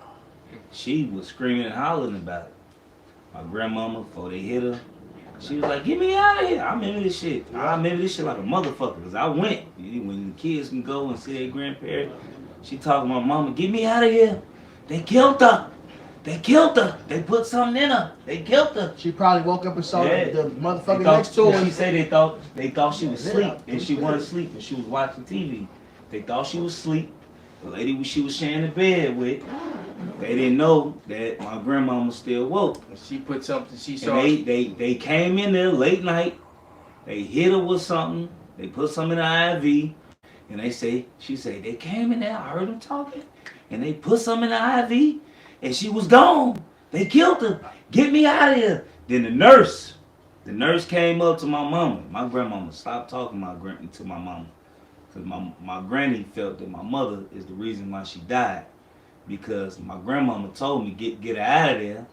she was screaming and hollering about it. My grandmama, before they hit her, she was like, "Get me out of here!" I remember this shit. I remember this shit like a motherfucker, because I went. When the kids can go and see their grandparents, she talking to my mama, "Get me out of here! They killed her! They killed her! They put something in her! They killed her!"
She probably woke up and saw the motherfucker next to her.
She said they thought she was asleep, and she wasn't asleep, and she was watching TV. They thought she was asleep. The lady she was sharing the bed with, they didn't know that my grandmama still woke.
She put something. She saw.
And they came in there late night. They hit her with something. They put something in the IV, And she say, they came in there, I heard them talking, and they put some in the IV, and she was gone. They killed her. Get me out of here. Then the nurse came up to my mama. My grandmama stopped talking to my mama. Because my granny felt that my mother is the reason why she died. Because my grandmama told me, get her out of there.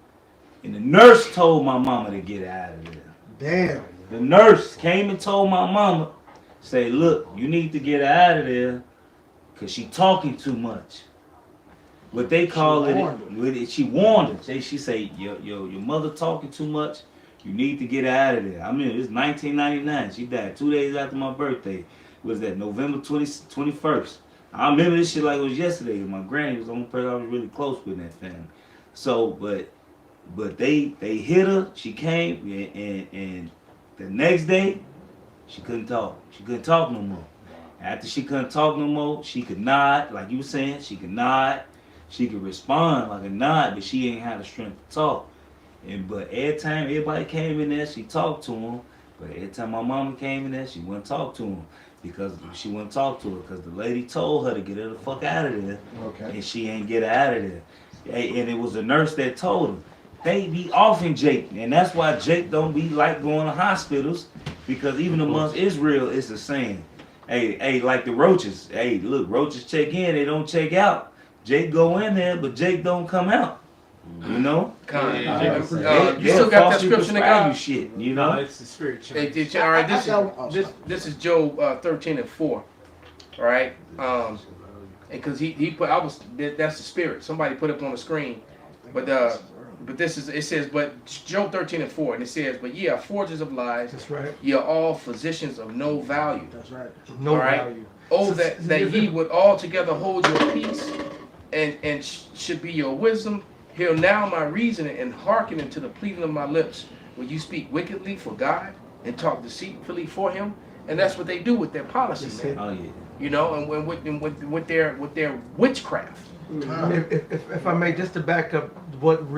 And the nurse told my mama to get her out of there.
Damn.
The nurse came and told my mama, say, look, you need to get her out of there because she talking too much. What they call she warned her. She say, your mother talking too much. You need to get her out of there. I mean, it's 1999. She died 2 days after my birthday. Was that November 21st? I remember this shit like it was yesterday. My granny was the only person I was really close with in that family. So, but they hit her. She came, and the next day, she couldn't talk. She couldn't talk no more. After she couldn't talk no more, she could nod, like you were saying. She could nod. She could respond like a nod, but she ain't had the strength to talk. But every time everybody came in there, she talked to them. But every time my mama came in there, she wouldn't talk to them. Because she wouldn't talk to her. Because the lady told her to get her the fuck out of there.
Okay.
And she ain't get her out of there. And it was the nurse that told her. They be offing Jake. And that's why Jake don't be like going to hospitals. Because even amongst Israel, it's the same. Hey, like the roaches. Hey, look, roaches check in, they don't check out. Jake go in there, but Jake don't come out. You know?
You still got that scripture, nigga?
You shit, you know?
It's the spirit.
Hey, all right, this is Job 13:4. All right, and because he put that's the spirit. Somebody put it up on the screen, but this is, it says, but Job 13:4, and it says, but ye are forgers of lies.
That's right.
Ye are all physicians of no value.
That's right. No value.
Oh, that ye would altogether hold your peace, and should be your wisdom. Hear now my reasoning, and hearken unto the pleading of my lips. When you speak wickedly for God and talk deceitfully for Him, and that's what they do with their policy, man.
Oh yeah.
You know, and with their witchcraft.
If I may, just to back up what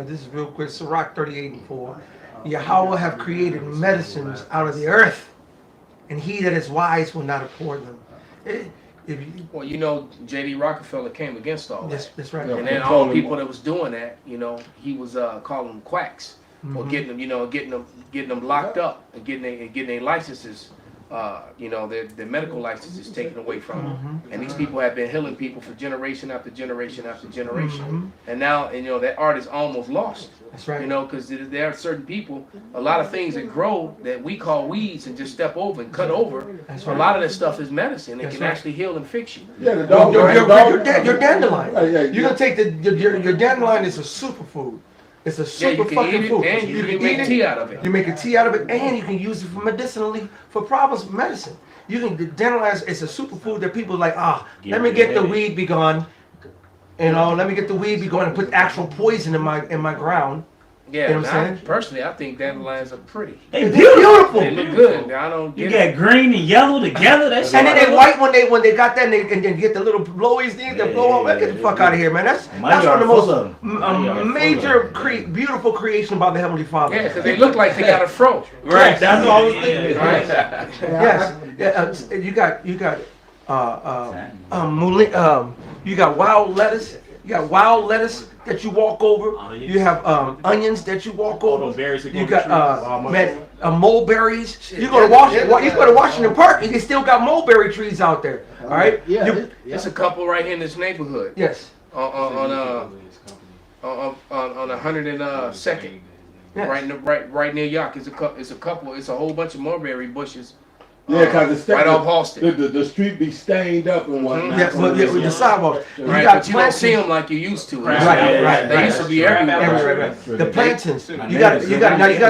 this is real quick, Sirach 38:4. Yahweh have created medicines out of the earth, and he that is wise will not abhor them.
Well, you know, J.D. Rockefeller came against all that.
That's right.
And then all the people that was doing that, you know, he was calling them quacks, or getting them locked up and getting their licenses, their medical licenses taken away from them. And these people have been healing people for generation after generation after generation. And now, that art is almost lost.
That's right.
Because there are certain people, a lot of things that grow that we call weeds and just step over and cut over.
That's
A
right.
lot of that stuff is medicine. It
That's
can
right.
actually heal and fix you.
Yeah, the dog.
Your dandelion.
Yeah.
You're gonna take your dandelion is a superfood. It's a super
you can
fucking
eat it,
food.
and you can
eat
make
it,
tea out of it.
You make a tea out of it, and you can use it for medicinally for problems with medicine. The dandelion is a superfood that people like. Let me get the weed be gone. Let me get the weed be gone and put actual poison in my ground.
Yeah,
You know what I'm saying?
personally, I think dandelions are pretty.
They
Beautiful.
They look good. I don't
You
get
got green and yellow together. That's
And then they white when they got that and then get the little blowies things that blow up. Get the fuck out of here, man. That's one of the most major beautiful creation by the Heavenly Father.
Yeah, because they look like they got a fro.
Right, that's what I was thinking.
Right.
Yes. You got you got wild lettuce. You got wild lettuce that you walk over. You have onions that you walk over. You got mulberries. You go to Washington Park and they still got mulberry trees out there. All right.
There's a couple right here in this neighborhood.
Yes.
On 102nd.
Yes.
Right near York. It's a whole bunch of mulberry bushes.
Yeah, because
right off Halsted.
The street be stained up and whatnot.
Yeah, with the sidewalks.
Right, but you don't see them like you used to.
Right.
They used to be everywhere.
The plantains. You got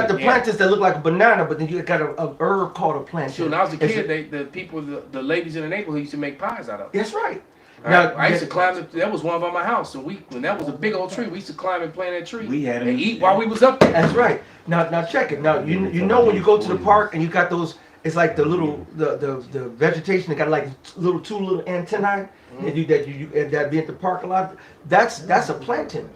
the plantains that look like a banana, but then you got a herb called a plantain.
Sure, when I was a kid, the ladies in the neighborhood used to make pies out of it.
That's right.
Now, I used to climb it. That was one by my house. And when that was a big old tree, we used to climb and plant that tree.
We had
and eat while we was up there.
That's right. Now check it. Now you know when you go to the park and you got those. It's like the little the vegetation that got like two little antennae that be at the park a lot. That's a plantain.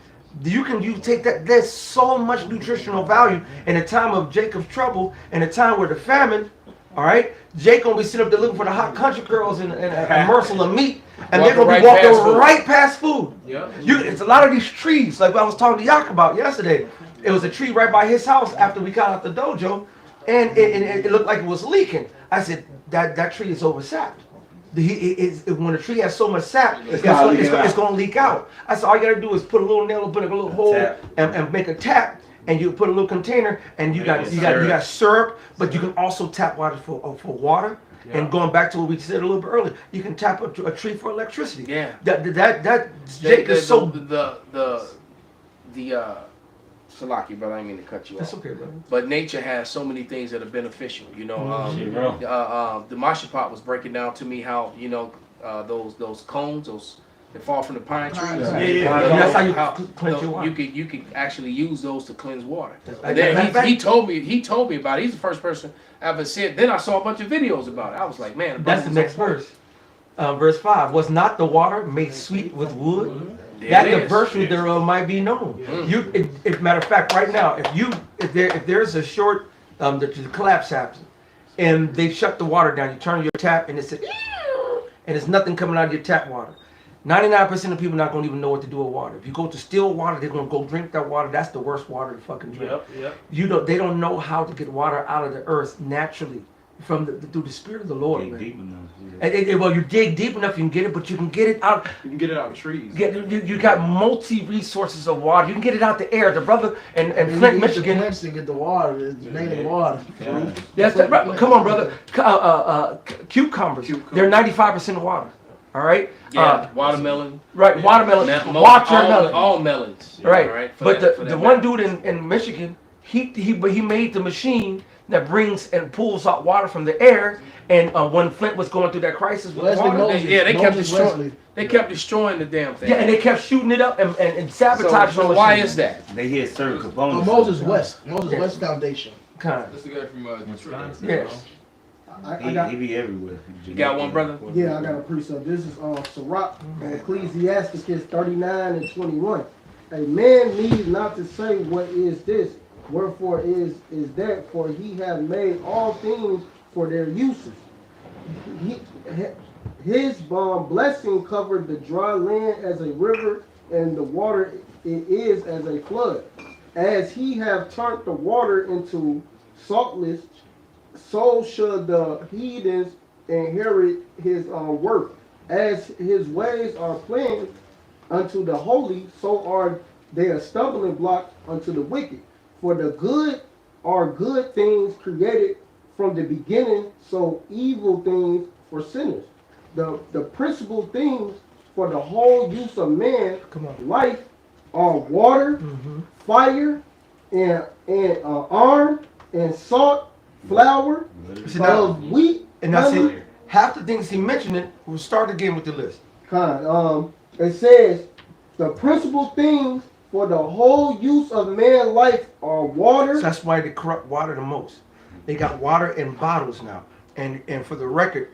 You take that. There's so much nutritional value in a time of Jacob's trouble, in a time where the famine. All right, Jake gonna be sitting up there looking for the hot country girls and a morsel of meat, and they're
Walking
gonna be
right past
walking
food.
right past food.
Yeah.
It's a lot of these trees, like I was talking to Yak about yesterday. It was a tree right by his house after we got out the dojo, and it looked like it was leaking. I said, that tree is oversapped. When a tree has so much sap, it's going to leak out. I said, all you got to do is put a little nail, put a little hole, and make a tap, and you put a little container, and you got syrup, but you can also tap water for water. Yeah. And going back to what we said a little bit earlier, you can tap a tree for electricity.
Yeah.
That Jake is so.
Salaki, brother, I didn't mean to cut you off.
That's okay, brother.
But nature has so many things that are beneficial. You know, the Mashapot was breaking down to me how, you know, those cones, that fall from the pine trees.
That's how you cleanse your water.
You could actually use those to cleanse water. And then he told me about it. He's the first person I ever said. Then I saw a bunch of videos about it. I was like, man,
that's the next verse. Verse 5. Was not the water made sweet with wood? That the virtue thereof might be known. Matter of fact, right now, if there's a short, the collapse happens, and they shut the water down, you turn your tap, and it's and there's nothing coming out of your tap water. 99% of people not gonna even know what to do with water. If you go to still water, they're gonna go drink that water. That's the worst water to fucking drink. They don't know how to get water out of the earth naturally through the spirit of the Lord. Man. Well, you dig deep enough, you can get it, but you can get it out.
You can get it out of trees.
You got multi-resources of water. You can get it out the air. The brother and Flint, Michigan.
To get the water, it's mainly water.
That's come on, brother. Cucumbers. They're 95% water. All right.
Yeah. Watermelon.
Right. Watermelon. Watermelon.
All melons.
Right. But the one dude in Michigan, he made the machine that brings and pulls out water from the air. And when Flint was going through that crisis with water,
they kept destroying the damn thing.
Yeah, and they kept shooting it up and sabotaging.
So why is that?
They hit certain components.
Moses West Foundation.
Kind of.
That's the guy from Detroit.
Yes.
He be everywhere.
You got one, brother?
Yeah, I got a precept. This is Sirach, Ecclesiasticus 39 and 21. A man needs not to say, what is this? Wherefore is that? For he hath made all things for their uses. His blessing covered the dry land as a river, and the water it is as a flood. As he have turned the water into saltless, so should the heathens inherit his work. As his ways are planned unto the holy, so are they a stumbling block unto the wicked. For the good are good things created from the beginning, so evil things for sinners. The principal things for the whole use of man life are water, fire, and iron, and salt, flour, wheat.
And now see, half the things he mentioned, we'll start again with the list.
It says the principal things for the whole use of man life are water.
So that's why they corrupt water the most. They got water in bottles now. And for the record,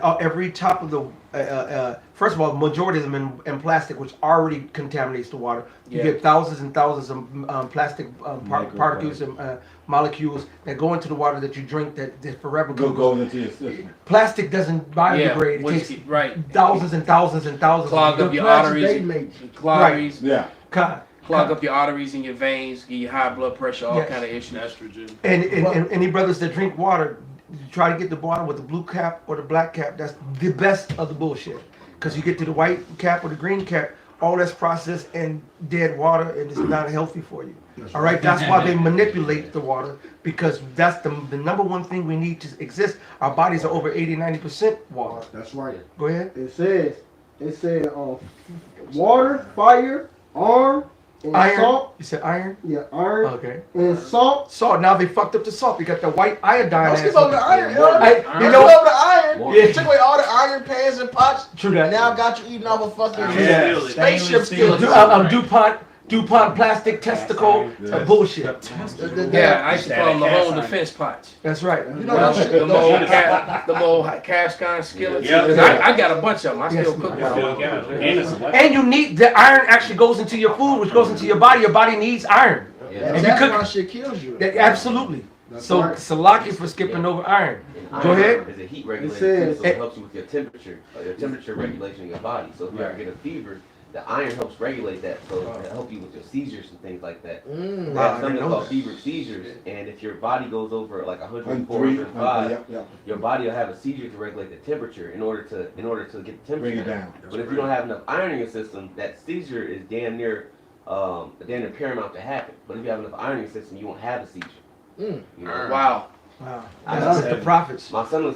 every top of the, first of all, majority of them in plastic, which already contaminates the water. You get thousands and thousands of plastic particles and molecules that go into the water that you drink that forever
goes into your system.
Plastic doesn't biodegrade. It takes thousands and thousands and thousands.
Clog up your arteries.
Yeah.
Clog up your arteries and your veins, give you high blood pressure, all kind of issues.
Estrogen.
And any brothers that drink water, try to get the water with the blue cap or the black cap. That's the best of the bullshit. Because you get to the white cap or the green cap, all that's processed and dead water, and it's not healthy for you. All right, that's why they manipulate the water, because that's the number one thing we need to exist. Our bodies are over 80-90% water.
That's right.
Go ahead.
It said water, fire, iron, and
iron.
Salt.
You said iron?
Yeah, iron.
Okay.
And salt.
Salt. Now they fucked up the salt. You got the white iodine.
Skip over the iron.
You know,
Skip over the iron.
Yeah.
Took away all the iron pans and pots.
True that.
Now got you eating off a fucking spaceship skillet.
DuPont plastic testicle bullshit.
Yeah, I used to call them the home defense pots.
That's right.
You know, the old cast iron skillets. I got a bunch of them. I still cook with them.
And you need the iron actually goes into your food, which goes into your body. Your body needs iron.
That's why shit kills you.
Absolutely.
That's
So
right.
Salaki for skipping over iron.
And
Go
iron
ahead.
is a heat regulator,
says-
too, so it helps you with your temperature regulation in your body. So if you ever get a fever, the iron helps regulate that, so it'll help you with your seizures and things like that.
Mm.
They have something called feveric seizures, and if your body goes over like 104, 105, your body will have a seizure to regulate the temperature in order to get the
Bring
temperature
it down.
But if you don't have enough iron in your system, that seizure is damn near paramount to happen. But if you have enough iron in your system, you won't have a seizure.
Mm.
You know?
Wow.
Wow.
I
That's
know.
the prophets.
My son was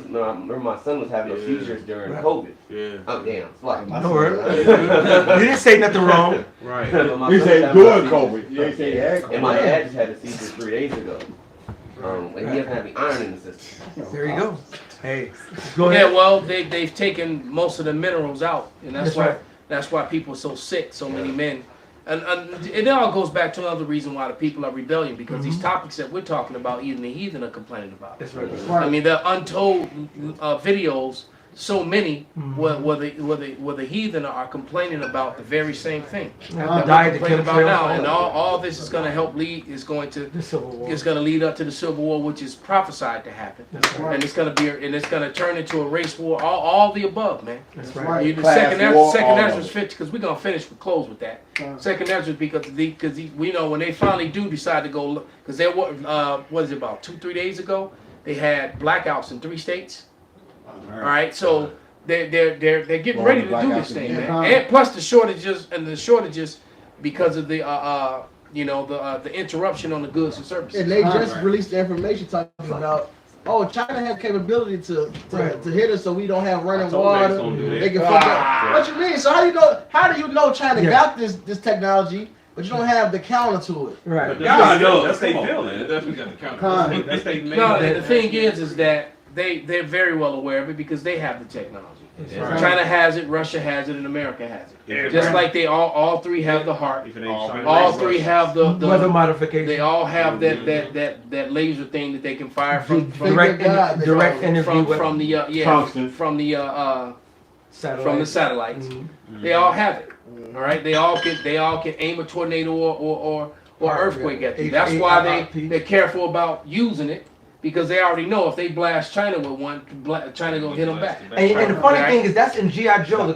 having those seizures during COVID.
Yeah.
Oh damn, it's like
No worry. You didn't say nothing wrong.
Right.
But my
You
son
say
was having
good
those
COVID.
seizures.
You ain't say you had
And my
COVID.
dad just had a seizure 3 days ago. And he doesn't have any iron in the system.
There you go. Hey, go ahead.
Yeah, well, they've taken most of the minerals out, and
That's right.
that's why people are so sick, so many men. And it all goes back to another reason why the people are rebelling, because these topics that we're talking about, even the heathen are complaining about.
That's right.
I mean, the untold videos, so many, where the heathen are complaining about the very same thing.
The
That
diet,
we're
the
complaining about now,
chemtrails,
and all this is going to help lead is going to
the Civil War.
it's going to lead up to the Civil War, which is prophesied to happen,
That's right.
and it's going to turn into a race war. All the above, man.
That's
right.
right.
The
Class
second
war,
Second
all of
Ezra's
it.
50, because we're gonna finish with close with that.
Uh.
Second Ezra's because we know when they finally do decide to go, because there were what is it, about 2-3 days ago they had blackouts in 3 states. All right, so they're getting
Well,
ready to do
blackouts
this thing,
again.
man. And plus the shortages because of the the interruption on the goods and services.
And they just released the information talking about, oh, China has capability to hit us, so we don't have running water. They can fuck up. What you mean? So how do you know China got this technology, but you don't have the counter to it?
Right.
That's they feeling. That's definitely got the counter. That's they main.
No, the thing is that they're very well aware of it because they have the technology.
Right.
China has it, Russia has it, and America has it.
Yeah,
Just
right.
like they all three have the heart.
If it ain't China,
All
it's
three
Russia.
have the
Weather modification.
they all have that laser thing that they can fire from
direct interview
from
with
Tungsten.
from the
satellites.
satellites.
Mhm.
They all have it. All right, they all can aim a tornado or earthquake at you. That's why they're careful about using it, because they already know if they blast China with one, China gonna hit them back.
And the funny
Right.
thing is, that's in G.I. Joe, in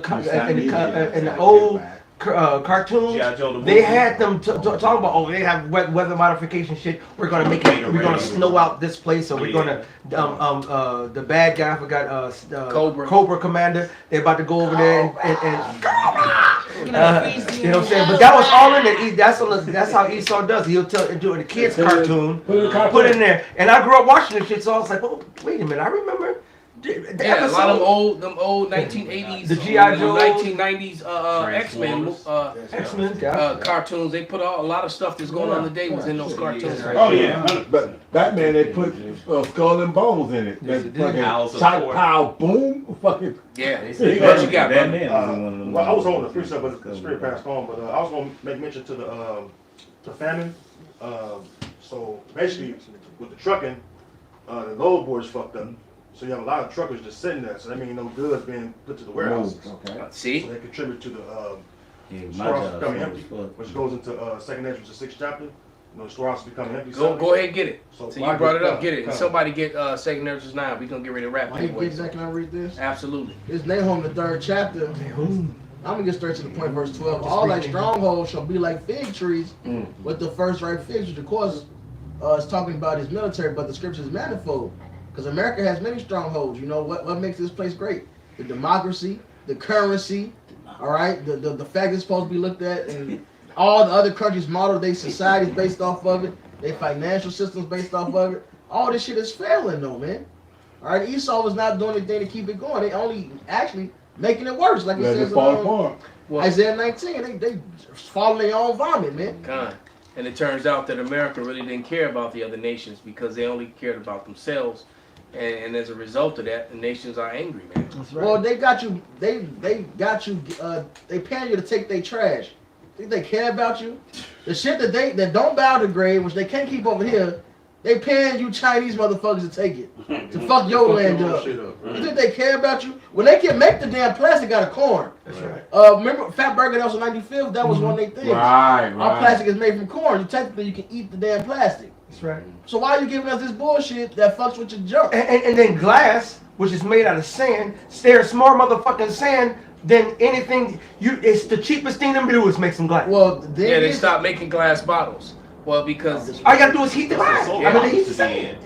the old cartoons.
G.I. Joe, the
They
movie.
had them talk about, oh, they have weather modification shit. We're gonna make it. We're gonna snow out this place, or we're gonna the bad guy, I forgot Cobra Commander. They're about to go over there and you know what I'm saying? But that was all in there. That's how Esau does. He'll do it in a kid's cartoon. Put it in there. And I grew up watching this shit, so I was like, oh, wait a minute, I remember. The
Yeah, a lot of
episode.
them old 1980s,
The G.I. Joe,
1990s X-Men
X-Men,
cartoons. They put a lot of stuff that's going on today was in those cartoons.
Oh yeah, but Batman they put Skull and Bones in it. That fucking shot, pow, boom, fucking.
Yeah,
They
what
said
you got, bro?
Batman was in one of them.
Well, I was on the precept, but the spirit passed on. But I was going to make mention to the famine. So basically, with the trucking, the load board's fucked up. So you have a lot of truckers just sitting there. So that means no goods being put to the warehouses.
Okay.
See?
So they contribute to the
Yeah, my
storehouses
job
becoming
was
empty,
fucked.
which goes into Second Ezra, the 6th chapter. You know, the storehouses becoming empty.
Go ahead and get it.
So
So you brought it up, get it. And somebody get Second Ezra's 9. We're gonna get ready to wrap
Why you
anyway.
get that? Can I read this?
Absolutely.
It's Nahum, the 3rd chapter. I'm gonna get straight to the point, verse 12. All thy strongholds shall be like fig trees with the first ripe figs, which of course is talking about his military, but the scripture is manifold. Because America has many strongholds. You know what makes this place great? The democracy, the currency, all right, the fact it's supposed to be looked at, and all the other countries model their societies based off of it, their financial systems based off of it. All this shit is failing though, man. All right, Esau was not doing anything to keep it going. They only actually making it worse, like it
Let
says
it fall
in
apart.
Isaiah 19. They fall in their own vomit, man.
Con. And it turns out that America really didn't care about the other nations because they only cared about themselves. And as a result of that, the nations are angry, man.
That's right.
Well, they got you. They got you. They paying you to take their trash. Think they care about you? The shit that don't biodegrade, which they can't keep over here, they paying you Chinese motherfuckers to take it to fuck your land up. You think they care about you? When they can make the damn plastic out of corn.
That's right.
Remember Fat Burger that was on 95th? That was one of their things.
Right,
Our plastic is made from corn. Technically, you can eat the damn plastic.
That's right.
So why are you giving us this bullshit that fucks with your junk?
And then glass, which is made out of sand, there's more motherfucking sand than anything. It's the cheapest thing to do is make some glass.
Well,
Yeah, they stopped making glass bottles. Well, because
all you gotta do is heat the glass. I mean, heat the sand.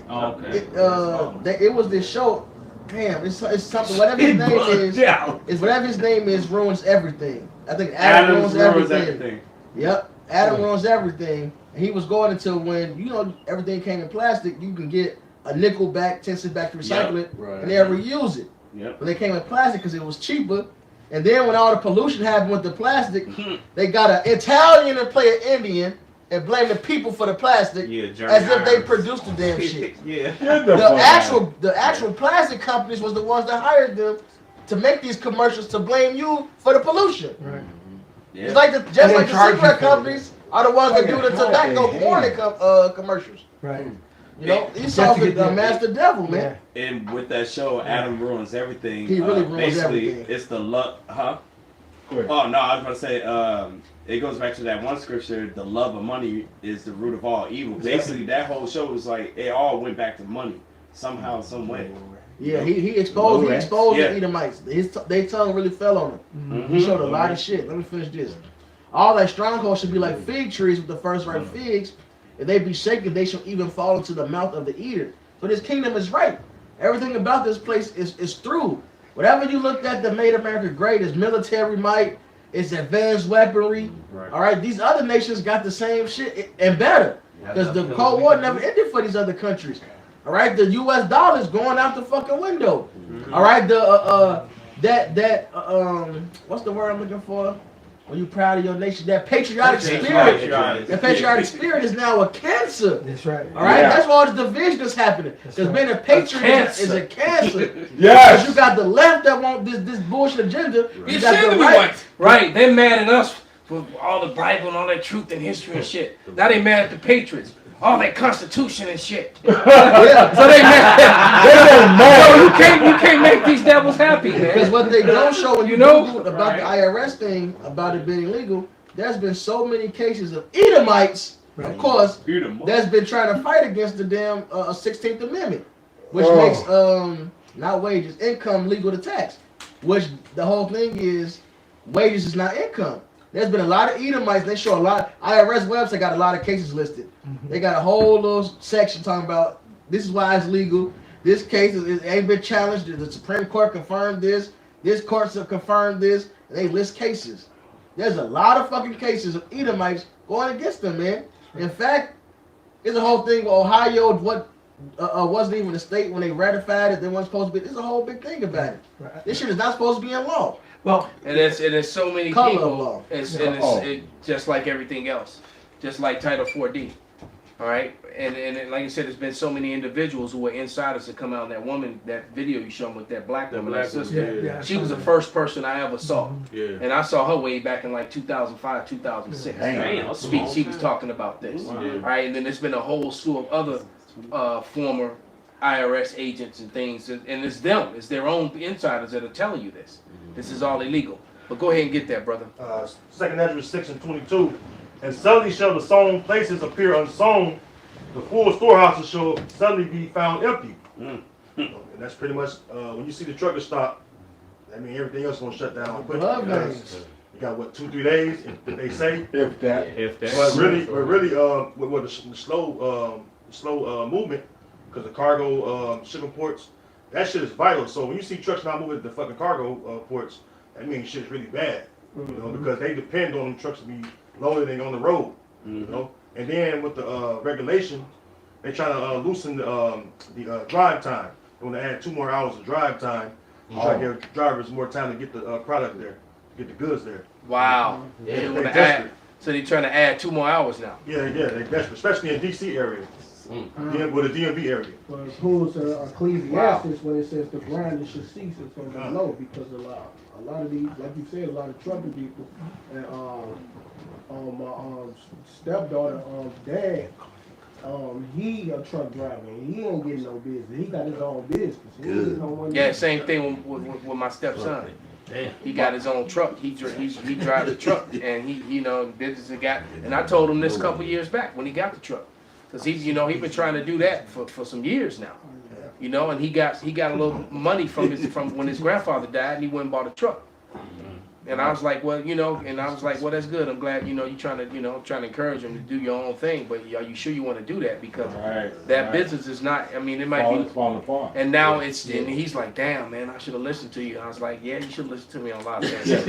It was this show. Damn, it's something. Whatever his name is, whatever his name is, ruins everything. I think Adam ruins everything. Yep, Adam ruins everything. And he was going until when everything came in plastic, you can get a nickel back, 10 cents back to recycle it, and they'll reuse it.
Yep.
But they came in plastic because it was cheaper. And then when all the pollution happened with the plastic, they got an Italian to play an Indian and blame the people for the plastic as if they produced the damn shit. The actual plastic companies was the ones that hired them to make these commercials to blame you for the pollution.
Right.
Yeah. It's like the cigarette companies are the ones that do the tobacco warning commercials.
Right.
You know, Esau's the master devil, man.
And with that show, Adam ruins everything.
He really ruins
basically,
everything.
it's the love, huh? Oh no, I was gonna say, it goes back to that one scripture: the love of money is the root of all evil. Basically, that whole show was like it all went back to money somehow, some way.
Yeah, he exposed the Edomites. Their tongue really fell on him. He showed a lot of shit. Let me finish this. All that stronghold should be like fig trees with the first ripe figs. If they be shaken, they shall even fall into the mouth of the eater. So this kingdom is right. Everything about this place is through. Whatever you looked at that made America great is military might, it's advanced weaponry. All right, these other nations got the same shit and better because the Cold War never ended for these other countries. All right, the U.S. dollar is going out the fucking window. All right, what's the word I'm looking for? When you proud of your nation, that patriotic spirit, that patriotic spirit is now a cancer.
That's right.
All right, that's why all this division is happening. Because being a patriot is a cancer.
Yes.
Because you got the left that want this bullshit agenda. You
It
got
should
the
be
right.
right. They're mad at us for all the Bible and all that truth and history and shit. Now they mad at the patriots. All that Constitution and shit. So they mad. So you can't make these devils happy, man.
Because what they don't show when you know about the IRS thing, about it being illegal, there's been so many cases of Edomites, of course, that's been trying to fight against the damn 16th Amendment, which makes not wages, income legal to tax. Which the whole thing is, wages is not income. There's been a lot of Edomites. They show a lot. IRS website got a lot of cases listed. They got a whole little section talking about this is why it's legal. This case ain't been challenged. The Supreme Court confirmed this. This courts have confirmed this. And they list cases. There's a lot of fucking cases of Edomites going against them, man. In fact, it's a whole thing with Ohio. What wasn't even a state when they ratified it. They weren't supposed to be. There's a whole big thing about it. This shit is not supposed to be in law.
Well,
and it's so many
Color
people.
law.
It's just like everything else, just like Title 4D. All right, and like I said, there's been so many individuals who were insiders that come out. And that woman, that video you showed with that black woman, that sister, she was the first person I ever saw.
Yeah.
And I saw her way back in like 2005, 2006.
Damn.
Speech, she was talking about this.
Wow.
All right, and then there's been a whole slew of other former IRS agents and things, and it's them, it's their own insiders that are telling you this. This is all illegal. But go ahead and get that, brother.
2nd Ezra 6:22. And suddenly shall the sown places appear unsown, the full storehouses shall suddenly be found empty. And that's pretty much when you see the trucker stop, that means everything else is gonna shut down. But you got what, 2-3 days, if they say.
If that.
But really, with the slow movement, because the cargo shipping ports, that shit is vital. So when you see trucks not moving at the fucking cargo ports, that means shit's really bad. You know, because they depend on them trucks to be loaded and on the road. You know, and then with the regulation, they try to loosen the drive time. They want to add 2 more hours of drive time to try to give drivers more time to get the product there, get the goods there.
Wow.
They
add, so they're trying to add 2 more hours now.
Yeah, they desperate, especially in DC area. With the DMV area.
Well, it pulls Ecclesiastes when it says the grinding should cease until the low, because a lot of these, like you said, a lot of trucking people, and my stepdaughter, dad, he a truck driver, and he ain't getting no business. He got his own business. He ain't getting no money.
Yeah, same thing with my stepson. He got his own truck. He drives a truck, and he business guy. And I told him this a couple years back when he got the truck. Cause he been trying to do that for some years now. And he got a little money from when his grandfather died, and he went and bought a truck. And I was like, well, that's good. I'm glad, you're trying to encourage him to do your own thing. But are you sure you want to do that? Because that business is not. I mean, it might be
falling apart.
And now and he's like, damn, man, I should have listened to you. And I was like, yeah, you should listen to me on a lot of things.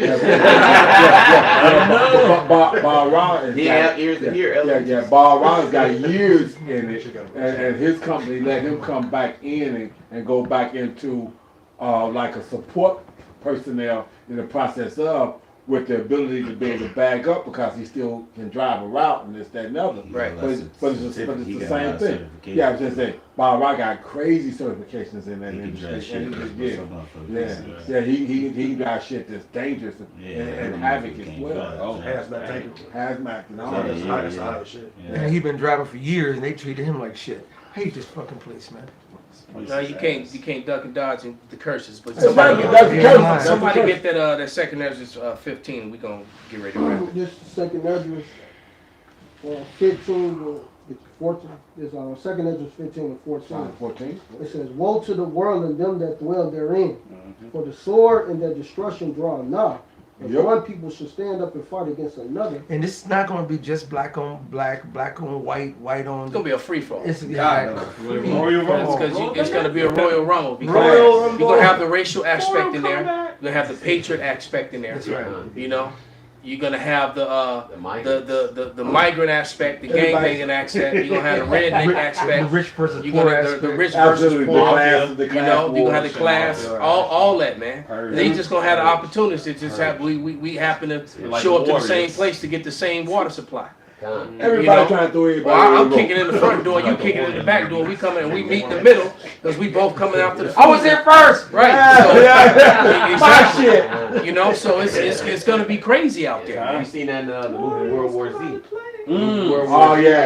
Bob Rollins.
He have ears to hear.
Bob Rollins got years in it, and his company let him come back in and go back into like a support personnel in the process of, with the ability to be able to bag up because he still can drive a route and this, that, and other.
Right.
But it's the same thing. Yeah, I was just saying, Bob Rock got crazy certifications in that industry. He got shit that's dangerous and havoc as well. Hazmat and all that shit.
And he been driving for years, and they treated him like shit. I hate this fucking place, man.
No, you can't duck and dodge the curses. But
Somebody
get that second Ezra 15. We gonna get ready to wrap it.
This second Ezra 15 to 14. This second Ezra 15 to 14. It says, "Woe to the world and them that dwell therein, for the sword and their destruction draw nigh. If one people should stand up and fight against another."
And this is not going to be just black on black, black on white, white on.
It's gonna be a free for all.
It's
Royal Rumble.
It's gonna be a Royal Rumble. Because you're gonna have the racial aspect in there. You're gonna have the patriot aspect in there.
That's right.
You're gonna have the migrant aspect, the gangbanging aspect. You're gonna have the redneck aspect.
The rich versus
You're
poor
gonna
aspect.
the rich versus poor. You're gonna have the class,
wars.
all that, man. They just gonna have the opportunities. It just have we happen to show up to the same place to get the same water supply.
Everybody trying to throw everybody.
Well, I'm kicking in the front door, you kicking in the back door. We come in and we meet in the middle because we both coming after the.
I was here first.
Right.
My shit.
So it's gonna be crazy out there.
Have you seen that the movie World War Z?
Oh yeah.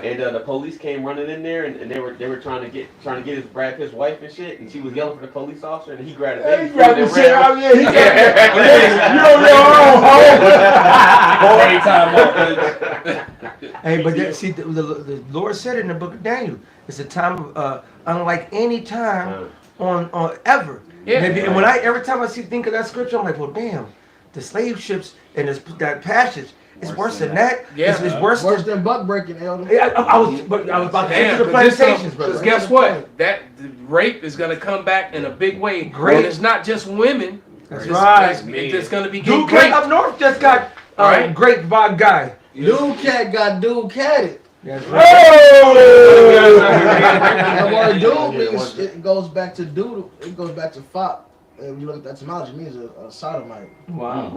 And the police came running in there, and they were trying to get his Brad Pitt's wife and shit, and she was yelling for the police officer, and he grabbed it.
He grabbed the shit out. Yeah, he got
Hey, but see, the Lord said it in the book of Daniel. It's a time of unlike any time on ever.
Yeah.
And every time I think of that scripture, I'm like, well, damn, the slave ships and that passage. It's worse than that.
Yeah.
It's worse
than buck breaking, elder.
Yeah, I was about to get to the plantations, brother.
Because guess what? That the rape is gonna come back in a big way.
Great.
And it's not just women.
That's right.
It's gonna be
Dude
great.
up north just got great by guy.
Dude cat got dude catted.
That's right.
The word dude means it goes back to doodle. It goes back to fop. And when you look at the etymology, it means a sodomite.
Wow.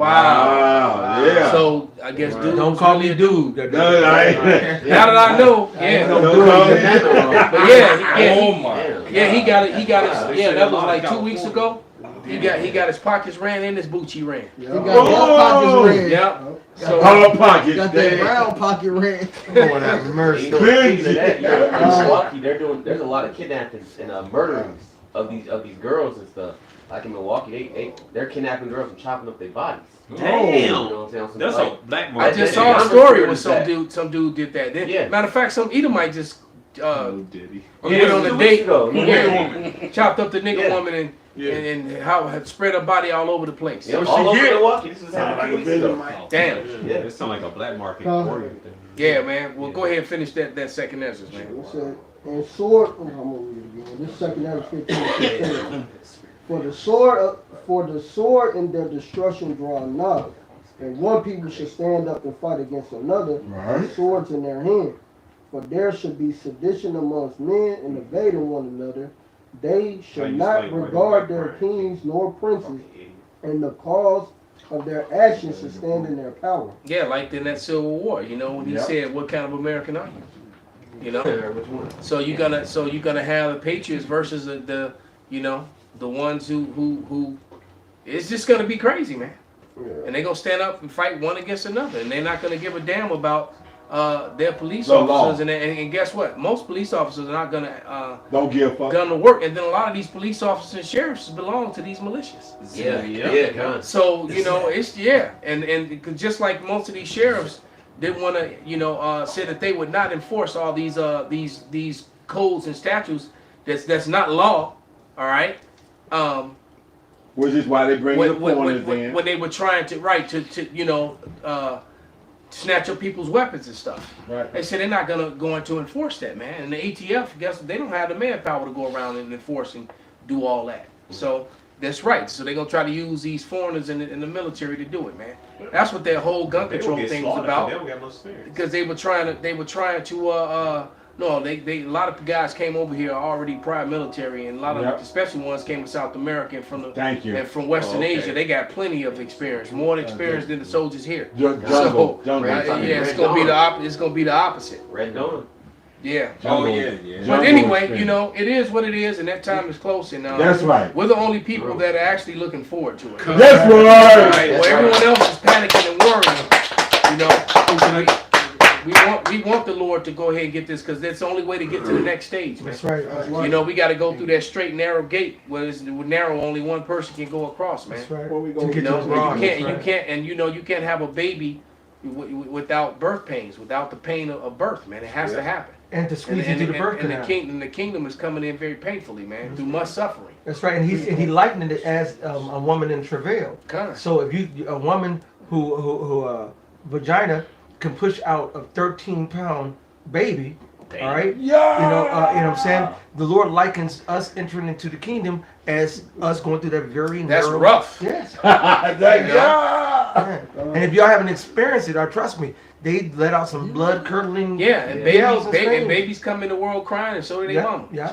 Yeah.
So I guess dude.
Don't call me dude.
No,
Now that I know, yeah. But he got it. Yeah, that was like 2 weeks ago. He got his pockets ran and his Bucci ran.
He got his pockets ran.
Yep.
So pockets.
Got that brown pocket ran.
Lord have mercy.
Milwaukee, there's a lot of kidnappings and murderings of these girls and stuff. Like in Milwaukee, they're kidnapping girls and chopping up their bodies.
Damn.
You know what I'm saying?
That's a black
I just saw a story where some dude did that.
Yeah.
Matter of fact, some Edomite just went on a
2
date.
weeks ago.
Chopped up the nigga woman and how had spread her body all over the place.
Yeah, all over Milwaukee. This was happening 2 weeks ago.
Damn.
Yeah, it sounds like a black market.
Yeah, man. Well, go ahead and finish that second answer, man.
It said, and sword, I'm gonna read it again. This second Ezra 15. For the sword and their destruction draw nigh, and one people should stand up and fight against another, with swords in their hand. For there should be sedition amongst men and evading one another. They should not regard their kings nor princes, and the cause of their actions should stand in their power.
Yeah, like in that Civil War, when he said, "What kind of American are you?" So you're gonna have the Patriots versus the ones who it's just gonna be crazy, man. And they're gonna stand up and fight one against another, and they're not gonna give a damn about their police officers. And guess what? Most police officers are not gonna
don't give a fuck.
Gonna work, and then a lot of these police officers and sheriffs belong to these militias.
Yeah.
So it's and just like most of these sheriffs, didn't want to, said that they would not enforce all these codes and statutes that's not law. All right.
Which is why they bring the foreigners in.
When they were trying to snatch up people's weapons and stuff.
Right.
They said they're not going to enforce that, man. And the ATF, guess they don't have the manpower to go around and enforce and do all that. So that's right. So they're gonna try to use these foreigners in the military to do it, man. That's what their whole gun control thing was about. Because they were trying to. No, they a lot of guys came over here already prior military, and a lot of especially ones came from South America and from and from Western Asia. They got plenty of experience, more experience than the soldiers here.
Jungle.
It's gonna be the opposite.
Red Dawn.
Yeah.
Oh yeah.
But anyway, it is what it is, and that time is close. And
that's right.
We're the only people that are actually looking forward to it.
That's right.
Right. Well, everyone else is panicking and worrying. We want the Lord to go ahead and get this, because that's the only way to get to the next stage, man.
That's right.
We got to go through that straight narrow gate where it's narrow, only one person can go across, man.
That's right.
You can't have a baby without birth pains, without the pain of birth, man. It has to happen.
And to squeeze into the birth canal.
And the kingdom is coming in very painfully, man, through much suffering.
That's right, and he likened it as a woman in travail. So if a woman who vagina can push out a 13-pound baby, all right?
Yeah.
You know what I'm saying? The Lord likens us entering into the kingdom as us going through that very
That's
narrow.
rough.
Yes.
Yeah.
And if y'all haven't experienced it, or trust me, they let out some blood curdling.
Yeah, and babies come in the world crying, and so do their mama.
Yeah.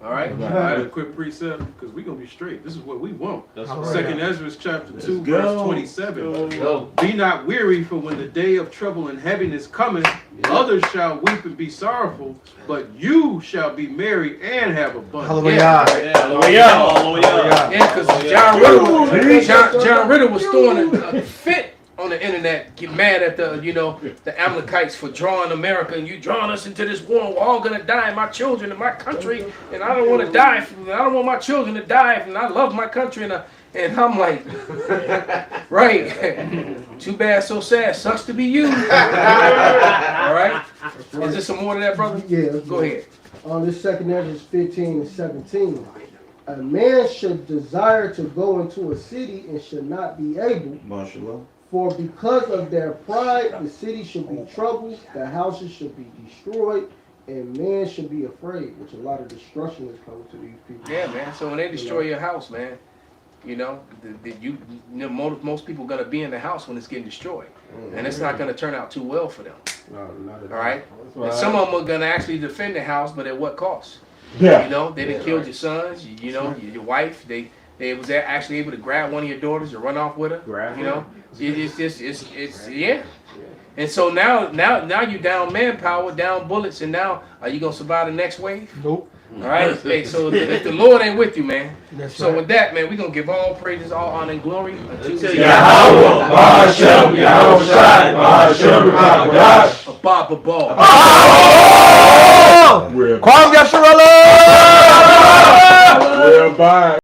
All right.
I had a quick precept, because we're going to be straight. This is what we want.
That's
Second Ezra chapter 2,
go.
verse 27.
Go.
Be not weary, for when the day of trouble and heaviness cometh, others shall weep and be sorrowful, but you shall be merry and have abundance.
Hallelujah.
Hallelujah.
Yeah, because John Ritter was throwing a fit on the internet, get mad at the Amalekites for drawing America, and you drawing us into this war. We're all gonna die, my children and my country, and I don't want to die. I don't want my children to die, and I love my country. And I'm like, right? Too bad, so sad. Sucks to be you. All right. Is there some more to that, brother?
Yeah.
Go ahead.
On this second Ezra 15 and 17. A man should desire to go into a city and should not be able. For because of their pride, the city should be troubled, the houses should be destroyed, and man should be afraid, which a lot of destruction is coming to these people.
Yeah, man. So when they destroy your house, man, most people are gonna be in the house when it's getting destroyed, and it's not gonna turn out too well for them.
No, not at all.
All right. And some of them are gonna actually defend the house, but at what cost?
Yeah.
They done killed your sons, your wife. They was actually able to grab one of your daughters and run off with her. It's yeah. And so now you down manpower, down bullets, and now are you gonna survive the next wave?
Nope.
All right. Hey, so if the Lord ain't with you, man.
That's
So
right.
with that, man, we're gonna give all praises, all honor, and glory unto
Yahweh, Hashem, Yahweh Shai, Hashem, Hakadosh.
Abba Ball.
We're
Kwam Yasharala!
back.